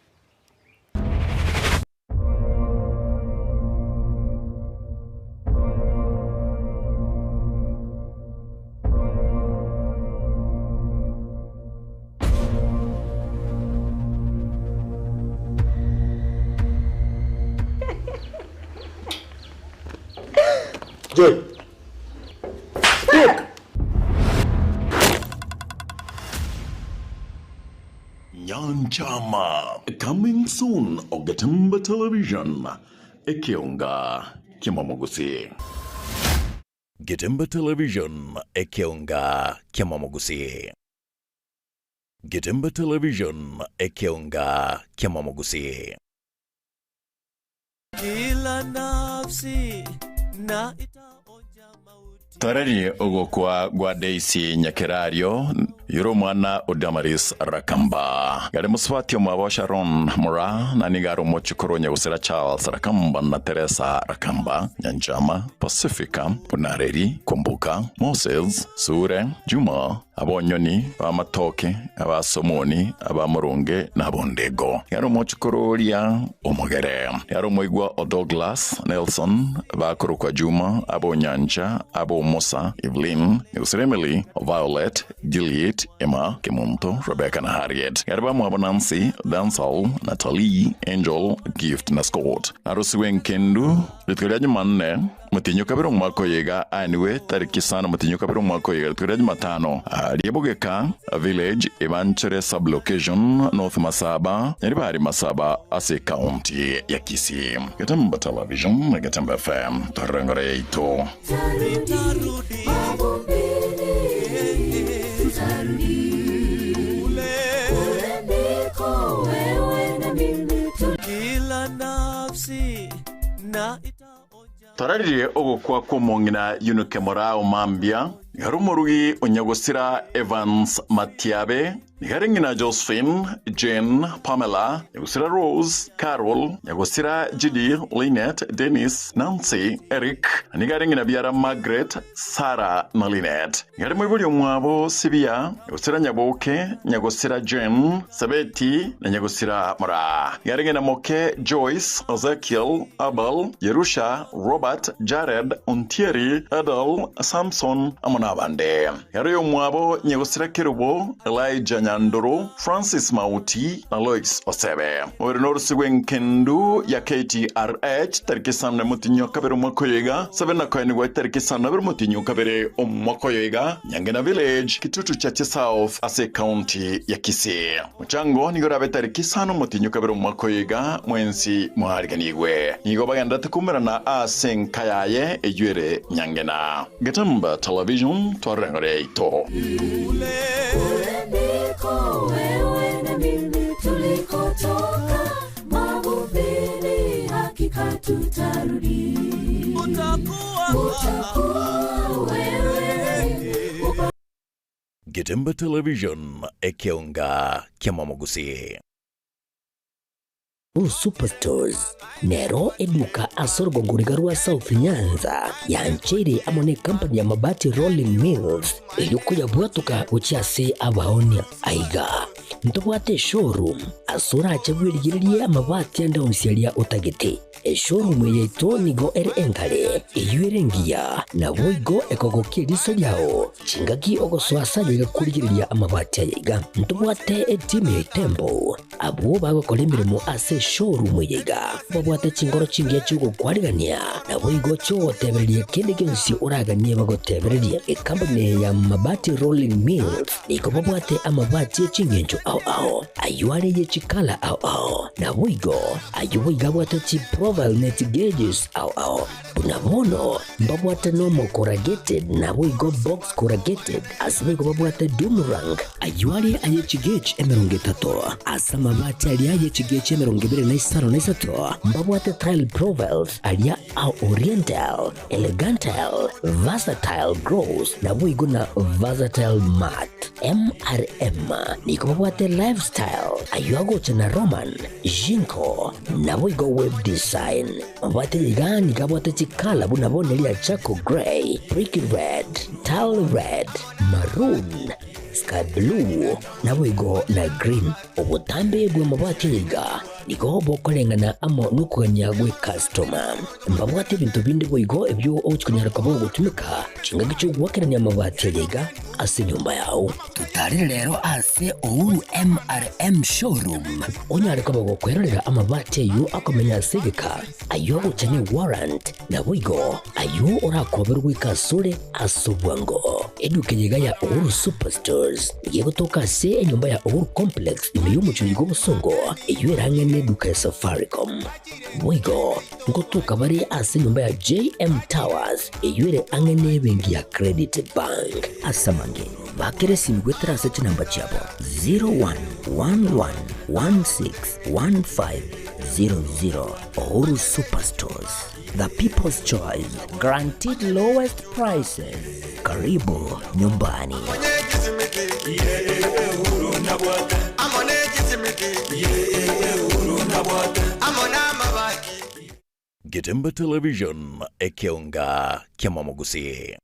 Joy. Nyanchama coming soon on Getemba Television ekeonga kiamamogusi. Getemba Television ekeonga kiamamogusi. Getemba Television ekeonga kiamamogusi. Kila nafsi na Tarari ogokwa gwa Daisy Nyakerario yuro mwana Odamaris Rakamba gari muswatio mwa Sharon Mura na nigaro mochukuro nyegusira Charles Rakamba na Teresa Rakamba Nyanjama Pacifica Punareri Kumbuka Moses Sure Juma abonyoni bamatoke abasomoni abamurunge nabondego yaro mochukororia omogere yaro moigwa o Douglas Nelson bakorokwa Juma abonyanja abo Musa Evelyn Emily Violet Juliet Emma Kimunto Rebecca na Harriet yaro mo Nancy Dansal Natalie Angel Gift na Scott arosiwen kendu litkoria Jumanne Mutinyo kabiro mwako yega anyway tariki sana mutinyo kabiro mwako yega tureje matano Riebogeka village Evanchere sublocation North Masaba yaribari Masaba ase county ya Kisii Gatamba television Gatamba FM tarangore ito kila nafsi na Tararire ogokwa komongina Yunuke Morao Mambia Yarumorugi Onyagosira Evans Matiabe Nigarengina Josephine, Jane, Pamela, Yagosira Rose, Carol, Yagosira Judy, Lynette, Dennis, Nancy, Eric, Nigarengina Biara Margaret, Sarah na Lynette. Yarimwibuli umwabo Sibia, Yagosira Nyaboke, Yagosira Jane, Sabeti, na Yagosira Mara. Yarengina Moke, Joyce, Ezekiel, Abel, Yerusha, Robert, Jared, Untieri, Adel, Samson, Amonabande. Yariyo umwabo Yagosira Kerubo, Elijah Nyandoro, Francis Mauti, na Lois Osebe. Orinor Sigwen Kendu ya KTRH, tariki samne mutinyo kabere mwakoyega, sabena kwani wa tariki samne kabere mutinyo kabere mwakoyega, Nyangena Village, Kitutu Chache South, ase County ya Kisii. Mchango, nigorabe tariki sano mutinyo kabere mwakoyega, mwensi mwariganigwe. Nigobaganda tukumera na Aseng Kayaye, ejuere Nyangena. Gatamba Television, tuarengore ito. Wewe na mimi tulikotoka mavuvini, hakika tutarudi. Utakuwa wewe. Gatamba Television ekeonga kiamamogusi. Superstores Nero eduka asorgo ngurigarua South Nyanza yanchere amone company ya mabati Rolling Mills elukuya bwatuka uchiase abaonia aiga ntobwate showroom asura achagwirigirie amabati anda usialia utagete showroom yeito nigo ere engale eyuerengia na woigo ekogokie riso yao chingaki ogoswasa yega kurigiriria amabati aiga ntobwate etime tembo abo bago kolemiremo ase showroom yega babwate chingoro chingia chugo kwarigania na woigo cho tebereria kende kensi uraganie bago tebereria company ya mabati Rolling Mills niko babwate amabati chingenjo au ayuare ye chikala au na woigo ayuiga bwate chi profile net gauges au bunabono babwate normal corrugated na woigo box corrugated asibego babwate Dumarang ayuare aye chigage emerongetato asama mabati aliaye chigage emerongibere na isaro na isato mbabwate tile profiles alia au oriental elegantal versatile gross na woigo na versatile mat MRM niko babwate lifestyle ayuago chana Roman Jinko na woigo web design babwate yigani kabwate chikala bunabone lia Chaco Grey, Brick Red, Tile Red, Maroon, Sky Blue na wigo na green. Obutambe bwe mabwate yiga niko bokolengana amo nukuganya gwe customer. Mbabwate bintu bindi bwigo ebyo ochikunyara kabo gutumika chinga gicho gwakeranya mabwate yiga ase nyumba yao. Tutarire rero ase Ouru MRM showroom. Onyare kabo gukwerera amabwate yu akomenya segeka ayo uchane warrant na wigo ayo orakoberwe kasure asubwango. Eduke yiga ya Ouru Superstores yego toka se nyumba ya Ouru Complex imiyo muchuligo busongo iyo erangene duka ya Safaricom. Wigo ngotoka bari ase nyumba ya JM Towers iyo ere angene bengi ya Credit Bank asamange bakere simgwetera se namba chabo 0111161500. Ouru Superstores, the people's choice, guaranteed lowest prices. Karibu nyumbani. Gatamba Television ekeonga kiamamogusi.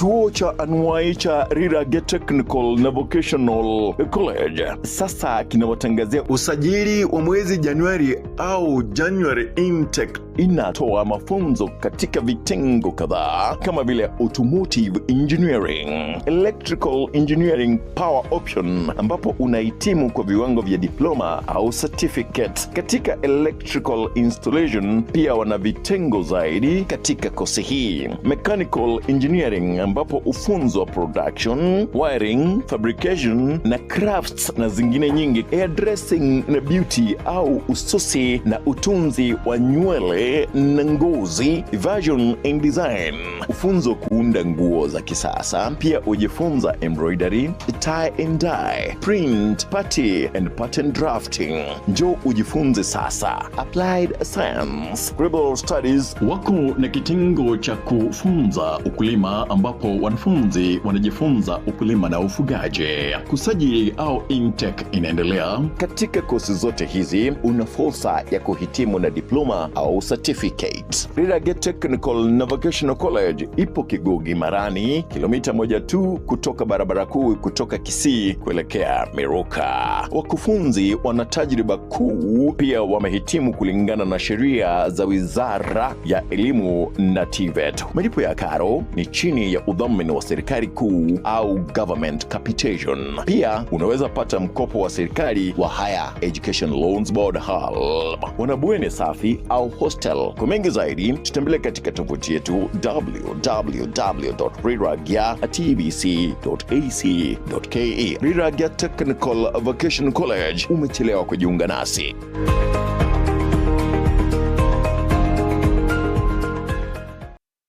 Chuo cha anuai cha Rirage Technical na Vocational College sasa kinawatangazia usajili wa mwezi Januari au January intake. Inatoa mafunzo katika vitengo kadhaa kama vile automotive engineering, electrical engineering power option, ambapo unahitimu kwa viwango vya diploma au certificate. Katika electrical installation pia wana vitengo zaidi katika kosi hii. Mechanical engineering, ambapo ufunzo wa production, wiring, fabrication na crafts na zingine nyingi. Hairdressing na beauty au ususi na utunzi wa nywele na ngozi, fashion and design. Ufunzo kuunda nguo za kisasa. Pia ujifunza embroidery, tie and dye, print, party and pattern drafting. Njoo ujifunze sasa. Applied science, global studies. Wako na kitengo cha kufunza ukulima, ambapo wanafunzi wanajifunza ukulima na ufugaji. Kusajili au intake inaendelea. Katika kosi zote hizi una fursa ya kuhitimu na diploma au certificate. Rirage Technical na Vocational College ipo Kigugi Marani, kilomita 1 tu kutoka barabara kuu kutoka Kisii kuelekea Miruka. Wakufunzi wana tajriba kuu, pia wamehitimu kulingana na sheria za Wizara ya Elimu na TVET. Malipo ya karo ni chini ya udhamini wa serikali kuu au government capitation. Pia unaweza pata mkopo wa serikali wa Higher Education Loans Board HALB. Wanabweni safi au hostel. Kwa mengi zaidi tutembelea katika tovuti yetu www.riragya.tbc.ac.ke. Riragya Technical Vocational College, umechelewa kujiunga nasi.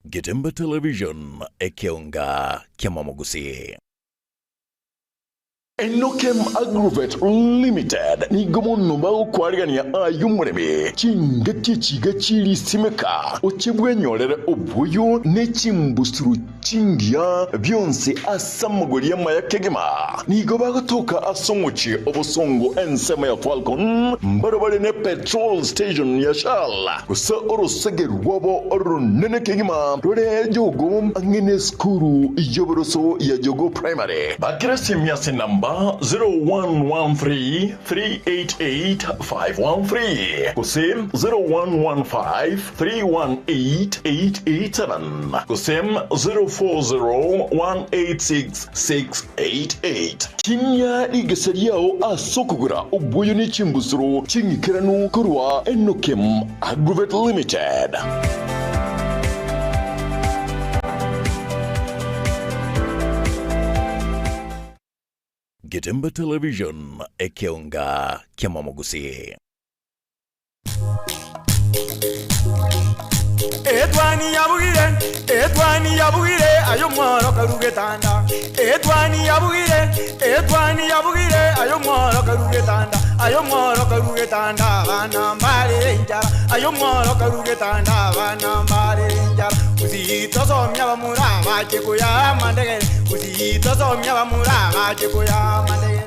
Getemba Television ekeonga kiamamogusi. Enokem Agrovet Limited ni gomono bao kwarigania ayumureme chingati chigachiri simeka ochibwenyorere obuyo nechimbusuru chingia byonse asamugoria mayakegema ni gobago toka asongochi obosongo ensema ya Falcon mbarabare ne petrol station ya Shell kusa orosege rwabo oronene kegema rore jogo angene skuru iyoboroso ya jogo primary bakirasi miase namba 0113-388-513 kusem 0115-318-887 kusem 040-186-688. Kinya igesariao asokugura ubuyo ni chimbusuru chingikiranu kurwa Enokem Agrovet Limited. Getemba Television ekeonga kiamamogusi. Edwani yabugire ayo mworo karugetanda. Edwani yabugire ayo mworo karugetanda. Ayo mworo karugetanda bana mbale njara. Ayo mworo karugetanda bana mbale njara. Uzito somya bamura bakikuya mandege. Uzito somya bamura bakikuya mandege.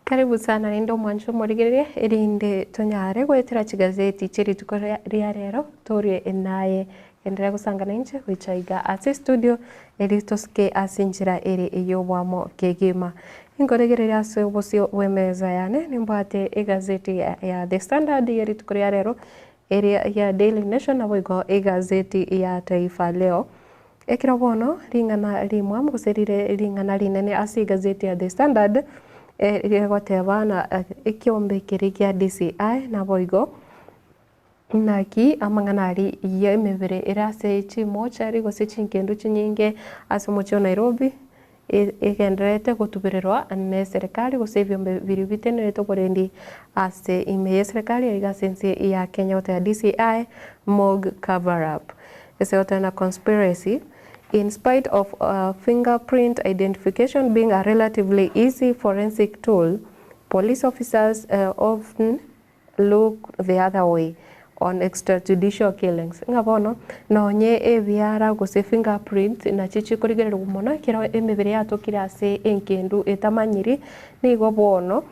Karibu sana nindo mwancho murigerere erinde tonyare gwetera kigazeti chiri tukore ria rero torie enaye endera gusangana inche wichaiga ase studio elitoske asinjira ere eyobwamo kegema ingoregerere ase obosio wemeza yane nimbate egazeti ya The Standard yeri tukore rero area ya Daily Nation aboigo egazeti ya Taifa Leo ekira bono ringana rimwa muserire ringana rinene ase gazeti ya The Standard gotebana ikiombe kirikia DCI na boigo naki amanganari yemebere irase chimochari gose chinkendu chinyinge asomocho Nairobi igenderete gutubirirwa ne serikali gose vyombe biri bitenereto korendi ase ime serikali igasensi ya Kenya ya DCI MOG cover up ese na conspiracy. In spite of fingerprint identification being a relatively easy forensic tool, police officers often look the other way on extrajudicial killings ngabono nonye ebiara gose fingerprint na chichi kurigerera gumono kiro emibere yatokire ase enkendu etamanyiri nigo bono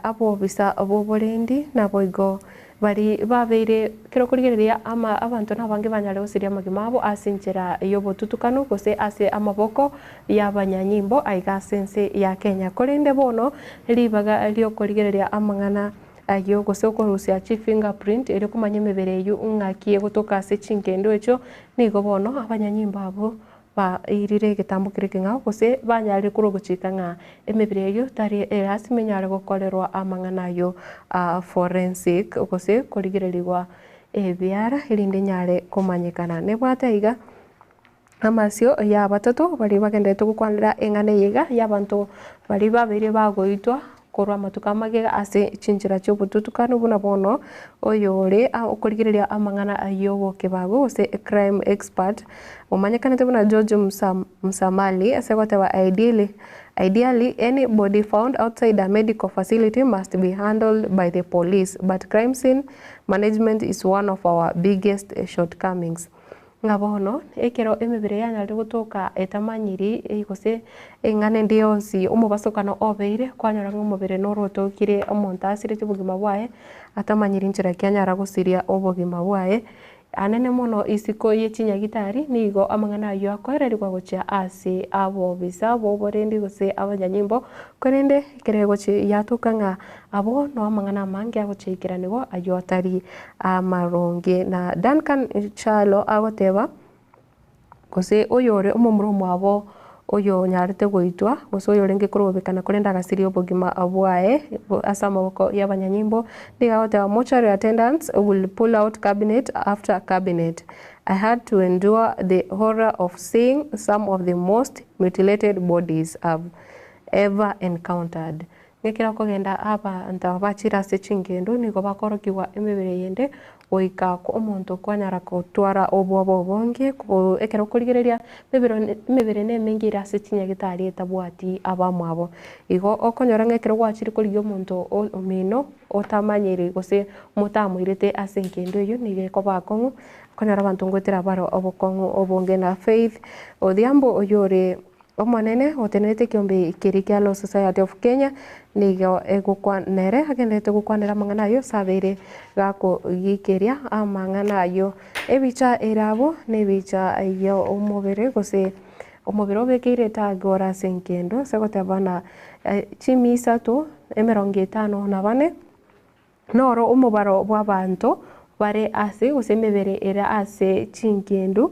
abo bisa abo borendi na boigo bari babeire kiro kurigereria ama abantu nabange banyale gosiria magimabo asinjira yobotutukano gose ase amaboko y'abanyanyimbo aiga sense ya Kenya korende bono ribaga ryo kurigereria amangana ayo gose okurusia chi fingerprint eri kumanya emibere eyo ng'akie gotoka ase chinkendo echo nigo bono abanyanyimbo abo ba irire egetambo kire king'ao gose banyare kurogochika ng'a emibere eyo tari erasi menyare gokorerwa amang'ana ayo forensic gose kurigereriwa ebiara erinde nyare kumanyikana nebwate iga amasio ya batatu bari bagendete gukwanira eng'ana yiga y'abantu bari babere bagoitwa korwa matuka magega ase chinjira chobututukano buna bono oyore okorigereria amang'ana ayogo kebago gose crime expert omanyekanete buna George Msamali ase gotewa ideally anybody found outside a medical facility must be handled by the police, but crime scene management is one of our biggest shortcomings. Ngabono ekero emibere yanyare gutoka etamanyiri gose eng'ane ndionsi omubasokano obeire kwanyara ng'omubere norotokire omonto asire chibugima bwaye atamanyiri nchira kianyara gusiria obugima bwaye anene mono isiko yechinyagitari nigo amang'ana ayo akoererwa gochia ase abo bisa boborendi gose abanyanyimbo korende kere gochi yatuka ng'a abo no amang'ana mange agochikiranigo ayo atari amaronge na Duncan Chalo agoteba gose oyore omomoromo abo oyo nyarete goitwa gose oyore ngekorobekana korenda agasiria obogima bwaye ase amaboko y'abanyanyimbo ndigagoteba mortuary attendants will pull out cabinet after cabinet. I had to endure the horror of seeing some of the most mutilated bodies I've ever encountered. Ngekera kogenda aba ntabachira ase chinkendo nigo bakorokiwa emibere yende oika ko omonto kwanyara kotwara obwobo bonge ko ekero kurigereria mibere ne mengira ase chinyagitari etabwati abamwabo igo okonyora ngekero gwachiri kurigia omonto omino otamanyiri gose motamwirete ase nkendo eyo nigeko bakong'u konyora abantu ngotera baro obokong'u obonge na Faith Odhiambo oyore omonene otenete kiombe kirikia Law Society of Kenya nigo egukwanere agendete gukwanera amang'ana ayo sabere gako gikeria amang'ana ayo ebicha erabo nebicha ayo omobere gose omobere obekeire tagora ase nkendo segotabana chimi 354 na bane noro omobaro bw'abantu bare ase gose emibere era ase chinkendu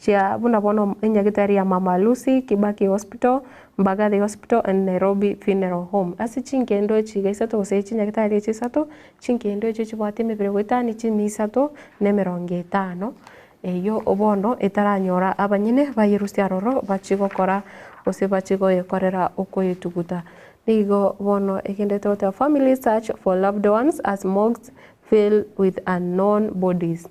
chia buna bono enyagitari ya Mama Lucy Kibaki Hospital, Mbagathi Hospital and Nairobi Funeral Home. Ase chinkendo echiga isato gose chinyagitari echisato chinkendo echo chibwate emibere goetani chimi 350 eyo obono etaranyora abanyene bayirusia roro bachigokora gose bachigoyekorera okoyetuguta nigo bono egendete gote family search for loved ones as morgues fill with unknown bodies.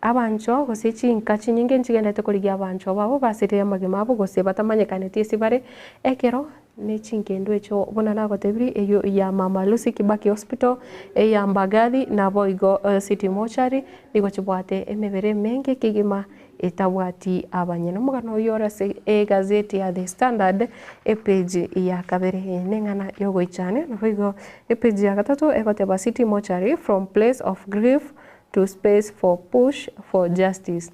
Abancho gose chinka chinyinge nchigendete kurigia abancho babo basirire magima abo gose batamanyekanete sibare ekero ne chinkendo echo bona nagotebiri eyo ya Mama Lucy Kibaki Hospital eya Mbagathi na Boigo City Mortuary nigo chibwate emibere menge kigima etabwati abanyene mugano yora se gazeti ya The Standard page ya kabere neng'ana yogoichane na Boigo page ya gatatu egoteba City Mortuary from place of grief to space for push for justice.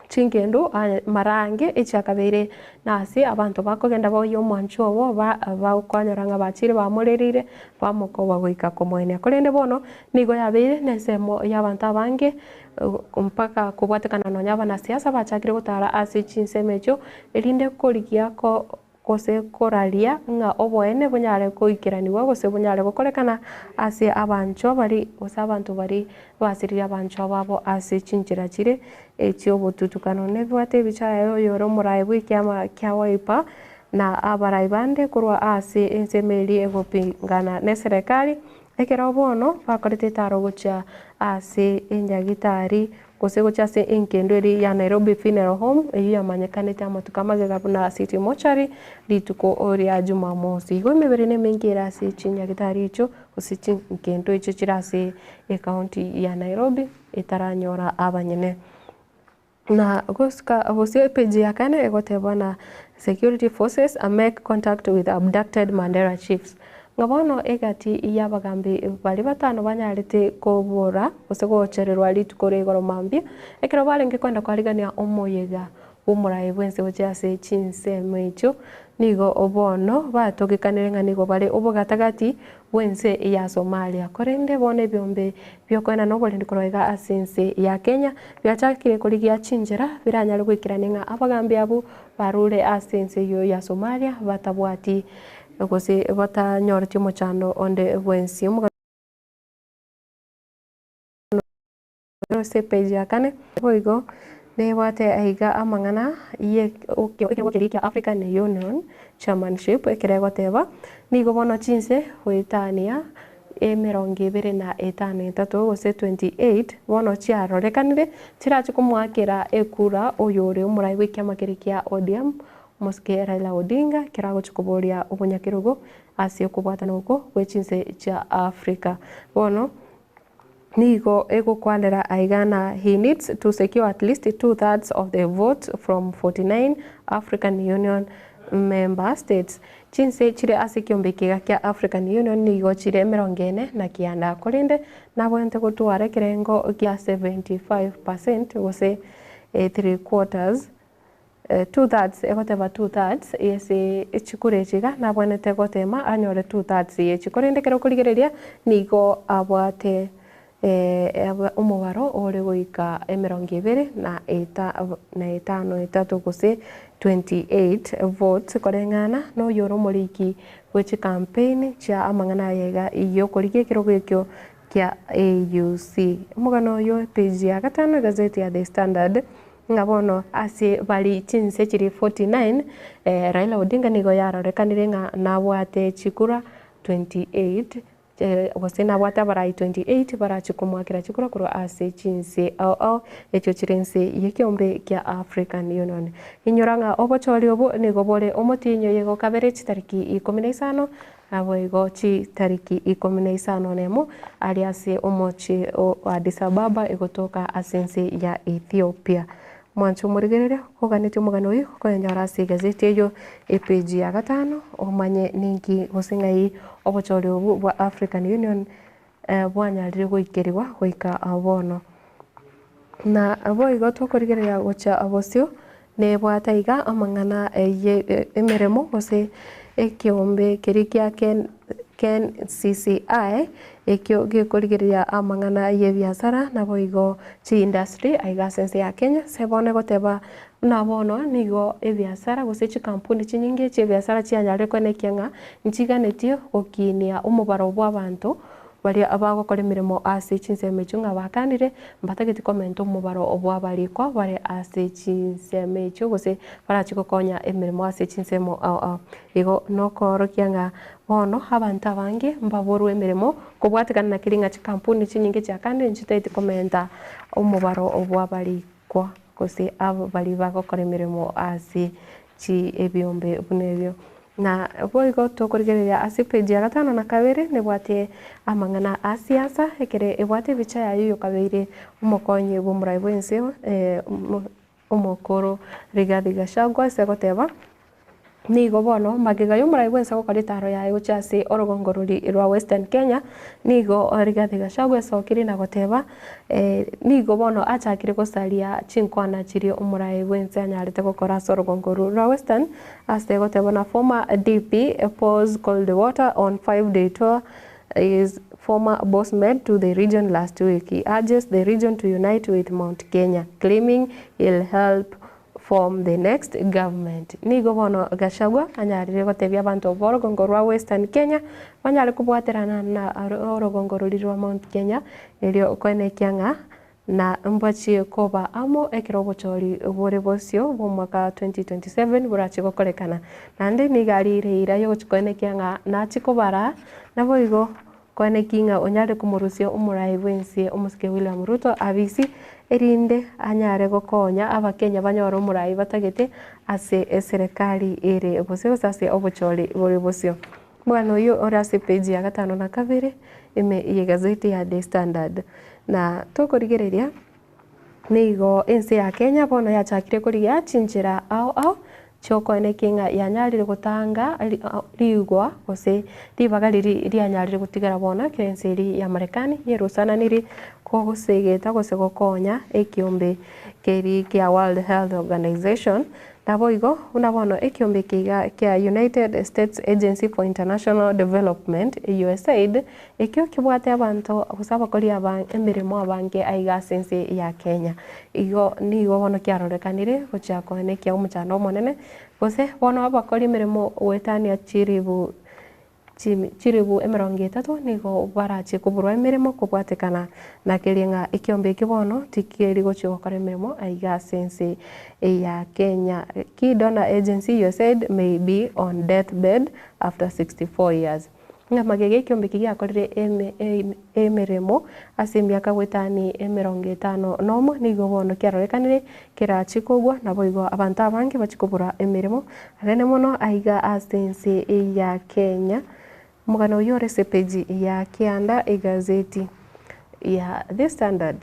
Chinkendo marange echakabere nasi abantu bakogenda boyo mwancho obo bakwanyaranga bachire bamurerire bamoko bagoika komoene korende bono nigo yabere nesemo y'abantu abange mpaka kubwatekana no nyaba na siasa bachakire gutara ase chinsemecho elinde korigia ko kose koraria nga oboene bunyare koikiraniwa gose bunyare gokorekana ase abancho bari gose abantu bari basirira abancho babo ase chinjira chire ekyo botutukano nebwate bichayo yoro murai bwikyama kyawaipa na abarai bande kurwa ase ensemeli egopingana ne serikali ekero bono bakorete taro gocha ase enyagitari gose gocha ase enkendo eri ya Nairobi Funeral Home eyo yamanyekanete amatuka magega buna City Mortuary lituko oria Jumamosi igo emibere ne mengira ase chinyagitari echo usichi ngendo icho chirase county ya Nairobi itaranyora abanyene na goska abosio page ya kane egotebwa na security forces make contact with abducted Mandera chiefs ngabono egati yabagambi bali batano banyarete kobora usegochererwa litukore igoro mambia ekero balenge kwenda kwarigania omoyega umurai bwense ojase chinse mecho nigo obono batogekanire nga nigo bale obogatagati bwense ya Somalia korende bone byombe byokwena no bolindi koroiga asense ya Kenya byachakire kurigia chinjera biranyale gwikiraninga abagambi abo barure asense yo ya Somalia batabwati gose batanyorti mochando onde bwensi se page yakane boigo ne wate aiga amangana ye okirikya African Union chairmanship ekirego teba nigo bono chinse hoitania emerongebere na etano etatu gose 28 bono chiarorekanire chirachi kumwakira ekura oyore umurai w'ikiama kirikia ODM Moske Raila Odinga kirago chikuboria obonyakirugo asio kubwatana uko wechinse cha Africa bono nigo ego kwandera aigana he needs to secure at least 2/3 of the votes from 49 African Union member states chinse chire asikiombekega kia African Union nigo chire merongene na kianda korinde na bwente gutware kirengo kia 75% gose 3/4 2/3 egoteba 2/3 yese echikurechiga na bwenete gotema anyore 2/3 yechikorinde kero kurigereria nigo abwate umubaro ore goika emerongibere na etano etatu gose 28 votes korengana no yoro moriki wechi campaign cha amangana yega iyo korige kiro gwekyo kia AUC mugano yo page ya gatano gazeti ya The Standard ngabono ase bali chinse chiri 49 Raila Odinga nigo yarorekanire nga nabwate chikura 28 wasena wata barai 28 barachikumwakira chikura kuro ase chinse au echo chirense yekiombe kia African Union inyoranga obochori obo nigo bore omotinyo yego kabere chitariki 15 abo igo chitariki 15 nemo aliase omochi Addis Ababa igotoka asense ya Ethiopia mwancho murigerere koganete mugano uyu koyanyara se gazeti eyo page ya gatano omanye ningi gosingai obochori obu bwa African Union bwanyarire goikeriwa goika abono na abo igoto kurigerera gocha abosio ne bwataiga amangana emeremo gose ekiombe kirikia Ken CCI ekyo gekorigeria amangana ye biashara na boigo chi industry aiga sense ya Kenya sebone goteba na bono nigo ebiashara gose chi kampuni chinyinge chi biashara chianyare konekenga nchiganetio gokinia umubaro bwa bantu bali abagokora emirimo ase chinseme chunga bakanire mbatageti comment umubaro obwa balikwa bali ase chinseme chu gose barachikokonya emirimo ase chinsemo igo nokorokianga bono abantu abange mbaborwe emirimo kubwatikana na kiringa chi kampuni chinyinge cha kandi nchitaiti komenta umubaro obwa balikwa gose abo bali bagokora emirimo ase chi ebiombe bunebyo na boigo tokorigereria ase page ya gatano na kabere nebwate amangana asiasa ekere ebwate bicha yayo kabere umukonye bumurai bwense umukoro Rigathi Gachagua segoteba nigo bono magiga yumurai bwense gokora itaro yayo chase orogongorori rwa Western Kenya nigo Rigathi Gachagua sokiri na goteba nigo bono achakire gosaria chinkwana chiri umurai bwense anyarete gokora orogongorori rwa Western ase goteba na former DP Pause Cold Water on 5-day tour is former boss made to the region last week. He urges the region to unite with Mount Kenya, claiming he'll help form the next government. Nigo bono Gachagua anyarire gotebia abantu borogongo rwa Western Kenya banyare kubwaterana na orogongorori rwa Mount Kenya elio konekianga na mbachie koba amo ekero bochori bore bosio bo mwaka 2027 burachi gokorekana nande nigarire ira yo konekianga na chikobara na boigo konekinga onyare kumurusio umurai bwensie omusike William Ruto abisi erinde anyare gokonya abakenya banyoro umurai batagete ase serikali ere bosio sase obochori bore bosio Bwana uyu orase page ya gatano na kabiri ya gazeti ya The Standard na tukurigereria nigo ensi ya Kenya bono yachakire kurigia chinjira ao chokone kinga yanyarire gutanga rigwa gose ribaga riri ryanyarire gutigara bona kirenseri ya Marekani yerusana niri ko gusegeta gose gokonya ekiombe keri kia World Health Organization nabo igo unabono ekiombe kia United States Agency for International Development USAID ekyo kibwate abantu gusaba kori emirimo abange aiga sense ya Kenya igo nigo bono kiarorekanire gochako ne kia umuchano monene gose bono abakori emirimo wetania chiribu 30 nigo barachi kuburwa emirimo kubwatekana na kiringa ikiombe kibono tikiri gochigokora emirimo aiga sense ya Kenya. Key donor agency USAID may be on deathbed after 64 years. Ngamagege ikiombe kigiakorire emirimo ase miaka gwetani 50 nomo nigo bono kiarorekanire kirachi kugwa nabo igo abantu abange bachikubura emirimo arene mono aiga asense ya Kenya. Mugano yore sepeji ya kianda egazeti ya The Standard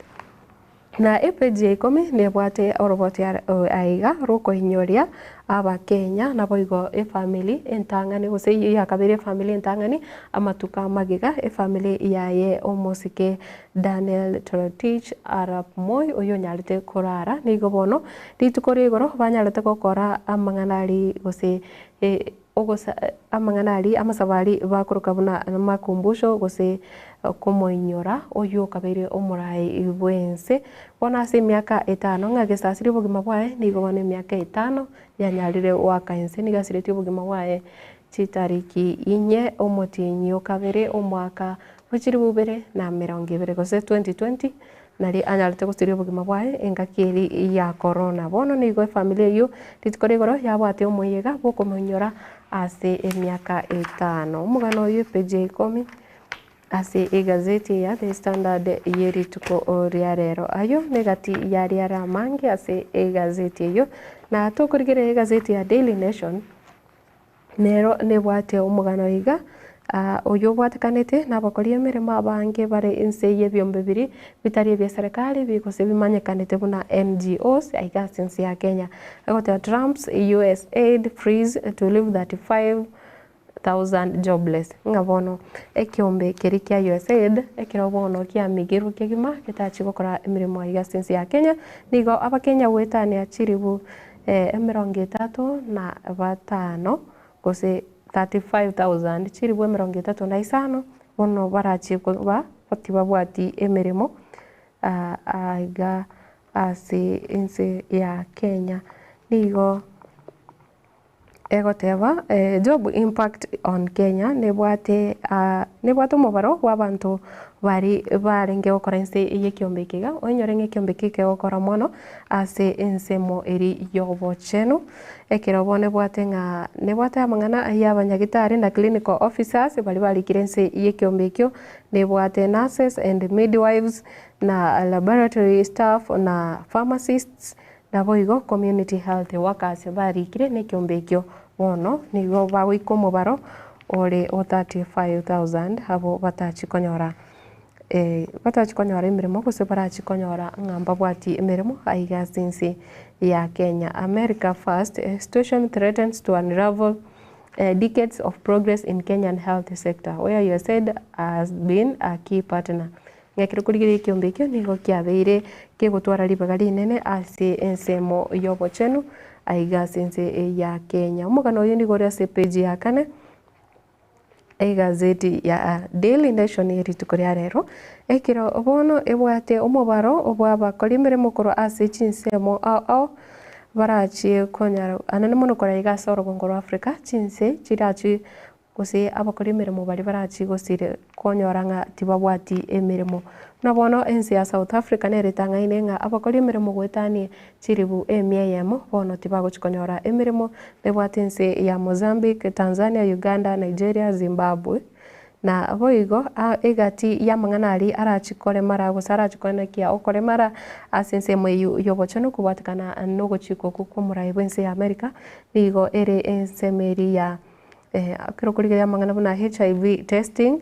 na epeji ikome nebwate oroboti aiga ruko hinyoria aba Kenya na boigo family entangani gose ya kabere family entangani amatuka magiga family yaye omosike Daniel Torotich Arap Moi oyo nyarite korara nigo bono ritukore igoro banyarite gukora amanganari gose ogosa amanganari amasabari bakuruka buna makumbusho gose kumoinyora oyo kabere omurai ibwense bona se miaka 5 ngagesasiri bugima bwae nigo bone miaka 5 yanyarire wakaense nigasireti bugima bwae chitariki inye omotinyo kabere omwaka buchiri bubere na 20 gose 2020 nari anyarite gusiri bugima bwae engakiri ya corona bono nigo family yo titkore goro yabwate omuyega bokomonyora ase emiaka 5 mugano yo page 10 ase egazeti ya The Standard yeri tuko riarero ayo negati yari aramangi ase egazeti yo na tukurigire egazeti ya Daily Nation nero nebwate omugano iga oyo bwatakanete nabakori emirimo abange bare inse yebyombe biri bitari bya serikali bikose bimanyekanete buna NGOs aiga sense ya Kenya agote Trump's USAID freeze to leave 35,000 jobless ngabono ekiombe keri kia USAID ekirobono kia migiru kigima kitachi gukora emirimo aiga sense ya Kenya nigo abakenya wetane achiribu 35 gose 35,000 chiribu 35 bono barachi kuba batiba bwati emirimo aiga ase inse ya Kenya nigo egoteba job impact on Kenya nebwate mubaro w'abantu bari barenge gukora inse yekiombe kiga onyorenge kiombe kike gukora mono ase insemo eri yobocheno ekirobone bwate amang'ana y'abanyagitari na clinical officers bari barikire inse yekiombe kyo nebwate nurses and midwives na laboratory staff na pharmacists na boigo community health workers barikire nekiombe kyo bono nigo bawiko mubaro ore 35,000 abo batachikonyora emirimo gose barachikonyora ng'amba bwati emirimo aiga sense ya Kenya. America First situation threatens to unravel decades of progress in Kenyan health sector where USAID has been a key partner. Ngakire kurigire kiombe kyo nigo kiabeire kigutwara ribaga rinene ase ensemo yobochenu aiga sense ya Kenya. Omugano uyu nigo ase page ya 4 egazeti ya Daily Nation eritukoria rero ekiro obono ebwate omubaro obwabakori emirimo koro ase chinsemo ao barachi konyara anane mono kora igasa orogongoro Africa chinse chirachi gose abakori emirimo bari barachi gosire konyoranga tibabwati emirimo nabono ense ya South Africa neretang'aine ng'a abakori emirimo gwetani chiribu emiyemo bono tibagochikonyora emirimo nebwate ense ya Mozambique, Tanzania, Uganda, Nigeria, Zimbabwe na boigo egati ya mang'anari arachikore mara gusarachikoneka okore mara asense mweyu yobochano kubwatikana no gochiko kuko murai bwense ya America nigo ere ensemeri ya akiro kurigeria mangana buna HIV testing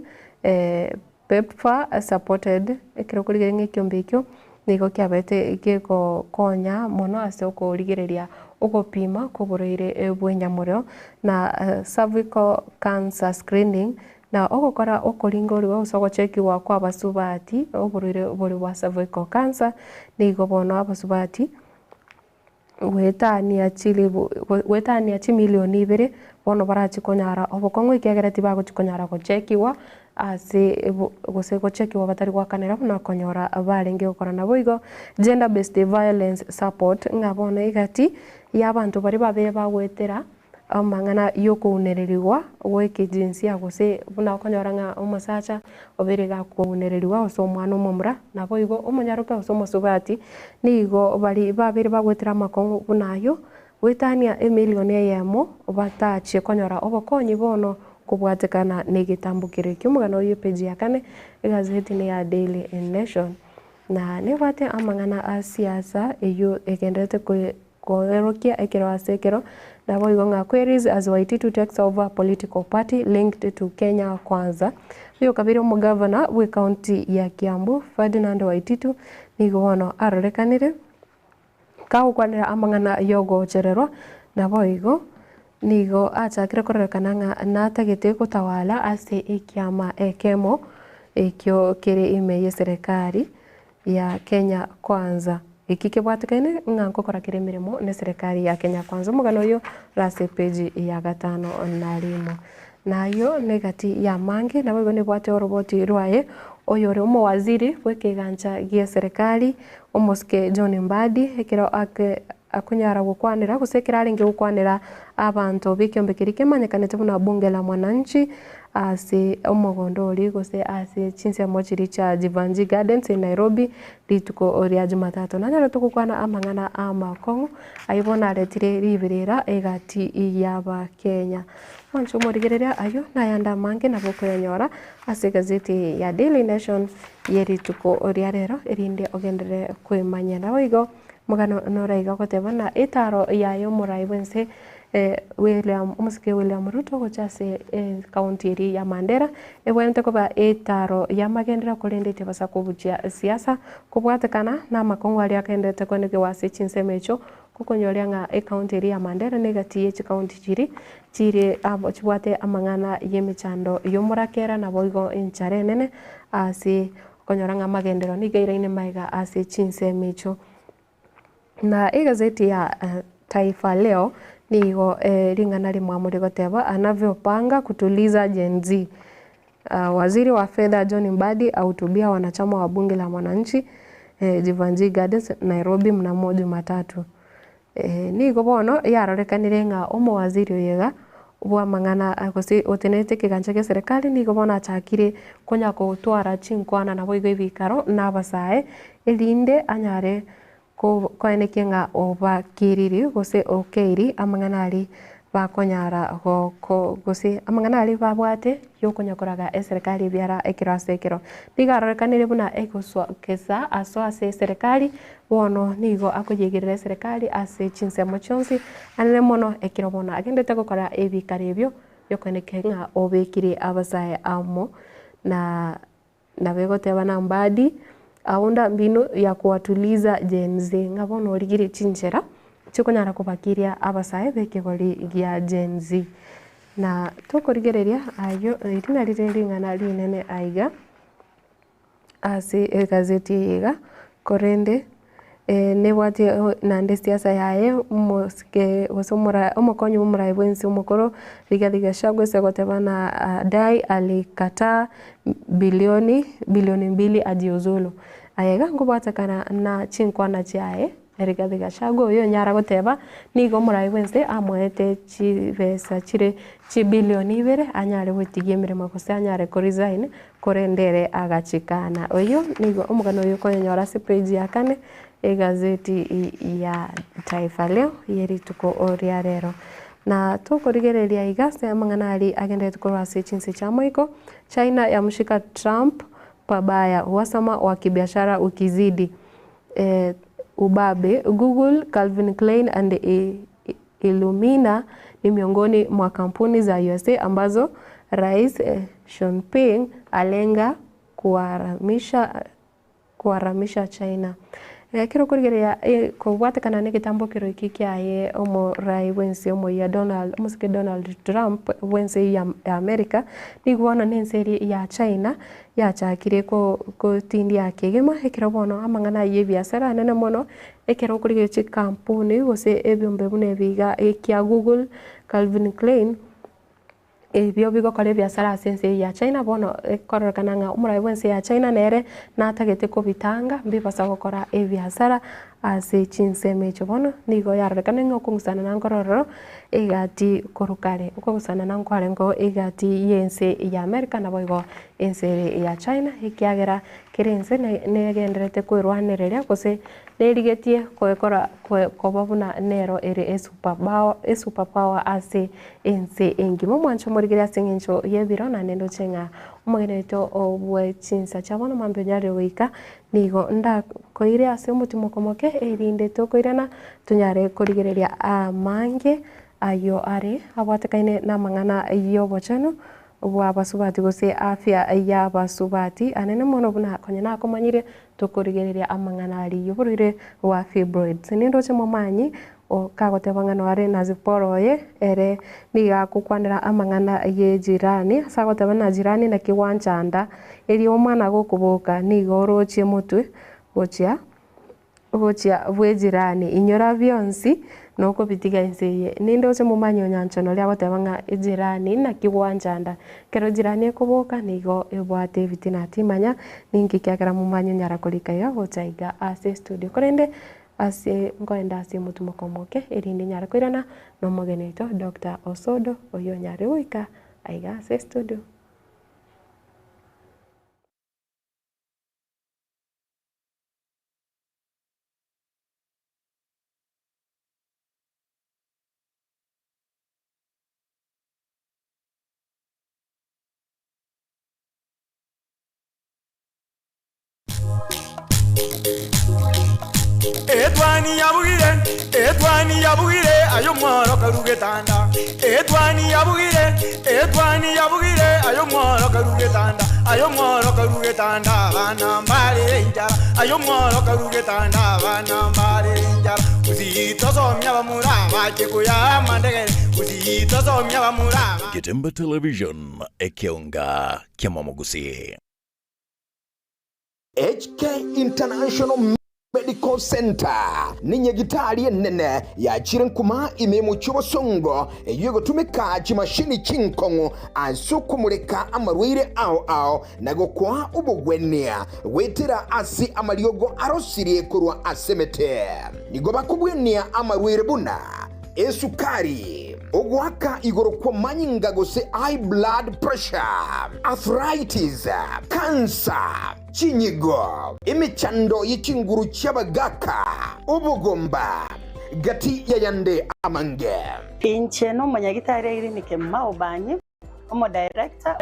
PEPFAR supported ekiro kurigeria ng'ekiombe ekio nigo kiabete giko konya mono ase okorigereria ogopima koboreire bwenyamureo na cervical cancer screening na ogokora okoringa ori wose ogochekiwa kwa basubati oborire bori bwa cervical cancer nigo bono abasubati wetania milioni 2 bono barachikonyara obokong'we ikiagereti bagochikonyara gochekiwa ase gose gochekiwa batari gwakanera buna konyora barenge gukora nabo igo gender based violence support ngabona igati y'abantu bari babere bagwetera amang'ana yokuunereriwa gweke jinsia gose buna konyora ng'a omosacha obere gakuunereriwa ose omwana omomura nabo igo omonyaroka ose omosubati nigo bari babere bagwetera amakong'u bunayo wetania emilioni eyemo batachie konyora obokonyi bono kubwatekana n'egitambukiro ky'omugano oyo page ya 4 egazeti ni ya Daily Nation na nebwate amang'ana a siasa eyo egendete koerokia ekero asekero nabo igo ng'a queries as Waititu takes over political party linked to Kenya Kwanza uyo kabiri omugavana we county ya Kiambu Ferdinand Waititu nigo bono arorekanire kagukwanira amang'ana yogochererwa nabo igo nigo achakire kororekana ng'a natagete gutawala ase ekiama ekemo ekio kere ime ya serikali ya Kenya Kwanza ikike bwatekene ng'a nkokora kire mirimo ne serikali ya Kenya Kwanza mugano oyo rase page ya 5 na limo nayo negati ya mange nabo igo ne bwate oroboti rwaye oyo ore omo waziri bwekegancha gia serikali omoske John Mbadi ekero akunyara gukwanira gusekera aringe gukwanira abantu bikiombe kirike manyekanete buna bunge la mwananchi ase omogondori gose ase chinse mochiri cha Jivanji Gardens in Nairobi rituko oria Jumatatu na nyaro tukukwana amang'ana amakongo aibona aretire ribirira egati yaba Kenya wancho morigereria ayo nayanda mange naboko yanyora ase gazeti ya Daily Nation yerituko oria rero erinde ogendere kwemanya nawo igo mugano noraiga gotebana etaro yayo muraibense William Ruto gochase county eri ya Mandera ebwente koba etaro ya magendera kurendete basa kubuchia siasa kubwatekana na makongo ali akendete koneke wase chinsemecho kukonyoria ng'a county eri ya Mandera negati ye county chiri abo chibwate amang'ana yemichando yomurakera na boigo enchare nene ase konyora ng'a magendero nigeira ine maiga ase chinsemecho na igazeti ya Taifa Leo nigo ringana rimwamuri goteba anavyopanga kutuliza Gen Z. Waziri wa fedha John Mbadi ahutubia wanachama wa bunge la mwananchi Jivanji Gardens Nairobi mnamo Jumatatu. Nigo bono yarorekanire ng'a omo waziri oyega bwa mang'ana gose otenete kigancha kia serikali nigo bono achakire konya gutwara chinkwana nabo igo ibikaro n'abasae erinde anyare koeneke ng'a obakiriri gose okeiri amang'ana ari bakonyara gose amang'ana ari babwate yokonyakoraga serikali biara ekero asekero nigarorekanire buna egoswa kesa aso ase serikali bono nigo akoyegerera serikali ase chinsemo chionsi anene mono ekero bono agendete gokora ebikaro ebio yokoneke ng'a obekire abasae amo na begoteba na Mbadi aunda mbinu ya kuwatuliza Gen Z ngabono origire chinchera chikonyara kubakiria abasae bekegori gia Gen Z na tukorigereria ayo itina rirengana rinene aiga ase gazeti yiga korende nebwati nande siasa yaye moske osomora omokonyi omurai bwensi omukoro Rigathi Gachagua segotebana dai alikata bilioni 2 ajiuzulu ayega ngubwatakana na chinkwana chiaye Rigathi Gachagua oyo nyara goteba nigo omurai bwensi amwete chibesa chire chibilioni 2 anyare gwitigia emirimo gose anyare resign korendere agachikana oyo nigo omugano oyo konyora ase page ya 4 egazeti ya Taifa Leo yerituko oria rero na tukorigereria igase amang'ana ari agendete kurwase chinse cha moiko China yamshika Trump pabaya uhasama wa kibiashara ukizidi ubabe Google Calvin Klein and Illumina ni miongoni mwa kampuni za USA ambazo Rais Xi Jinping alenga kuharamisha China. Kiro kurigeria kubwatekana ni gitambo kiro iki kiaye omurai wensi omo ya Donald Trump wensi ya America niguona nenseri ya China yachakire ko tindi yake gima ekiro bono amangana ye biashara nene mono ekiro kurigeria kampuni gose ebyombe bune biga ekia Google Calvin Klein ebyo bigo kole biashara sense ya China bono kororokana nga umurai wense ya China nere natagete ko bitanga mbibasa gukora ebiashara ase chinseme chobono nigo yarekana ngo kungusana na ngororo egati korukare uko gusana na ngware ngo egati yense ya America na boigo ense ya China ikiagera kirense negenderete kwirwanereria gose nerigetie kwekora kobabuna nero ere superpower ase ense engimo mwancho morigeria sengencho yebirona nendo chenga umugeneto obwe chinsa chabono mambe nyare wika nigo nda koire ase mutimo komoke erinde to koirana tunyare korigereria amange ayo are abwatekaine na mangana yo bochano bwa basubati gose afya ya basubati anene mono buna konyana komanyire tukorigereria amangana ari yoburire wa fibroids nindo che momanyi o kagote bangano are naziporoye ere niga kukwanira amangana ye jirani sagote bana jirani na kiwanchanda eri omwana gokuboka nigorochie mutwe gochia bwe jirani inyora byonsi noko bitiga inseye nindo che mumanyo nyanchono lya gotebanga jirani na kiwanchanda kero jirani ekoboka nigo ebwate bitina timanya ningi kyakera mumanyo nyara kolika ya gotaiga ase studio korende ase ngoenda ase mutumo komoke erindi nyara koirana no mogeneto Dr. Osodo oyo nyare wika aiga ase studio. Etwani yabugire ayo mworo karugetanda etwani yabugire ayo mworo karugetanda bana mbale njara ayo mworo karugetanda bana mbale njara uzitosomya bamuraba kikuya mandegere uzitosomya bamuraba Kitemba Television ekionga kiamamogusi HK International Medical Center ninye gitari nene ya chirenkuma imemu chobosongo yugo tumika chimashini chinkongo ansukumuleka amarwire ao nago kwa ubugwenia wetera asi amariogo arosirie kurwa asemete nigo bakubwenia amarwire buna esukari ogwaka igoro kwa manyinga gose high blood pressure arthritis cancer chinyigo imichando y'ikinguru cy'abagaka ubugomba gati ya yande amange inche no manyagitari irinike maubanye omo director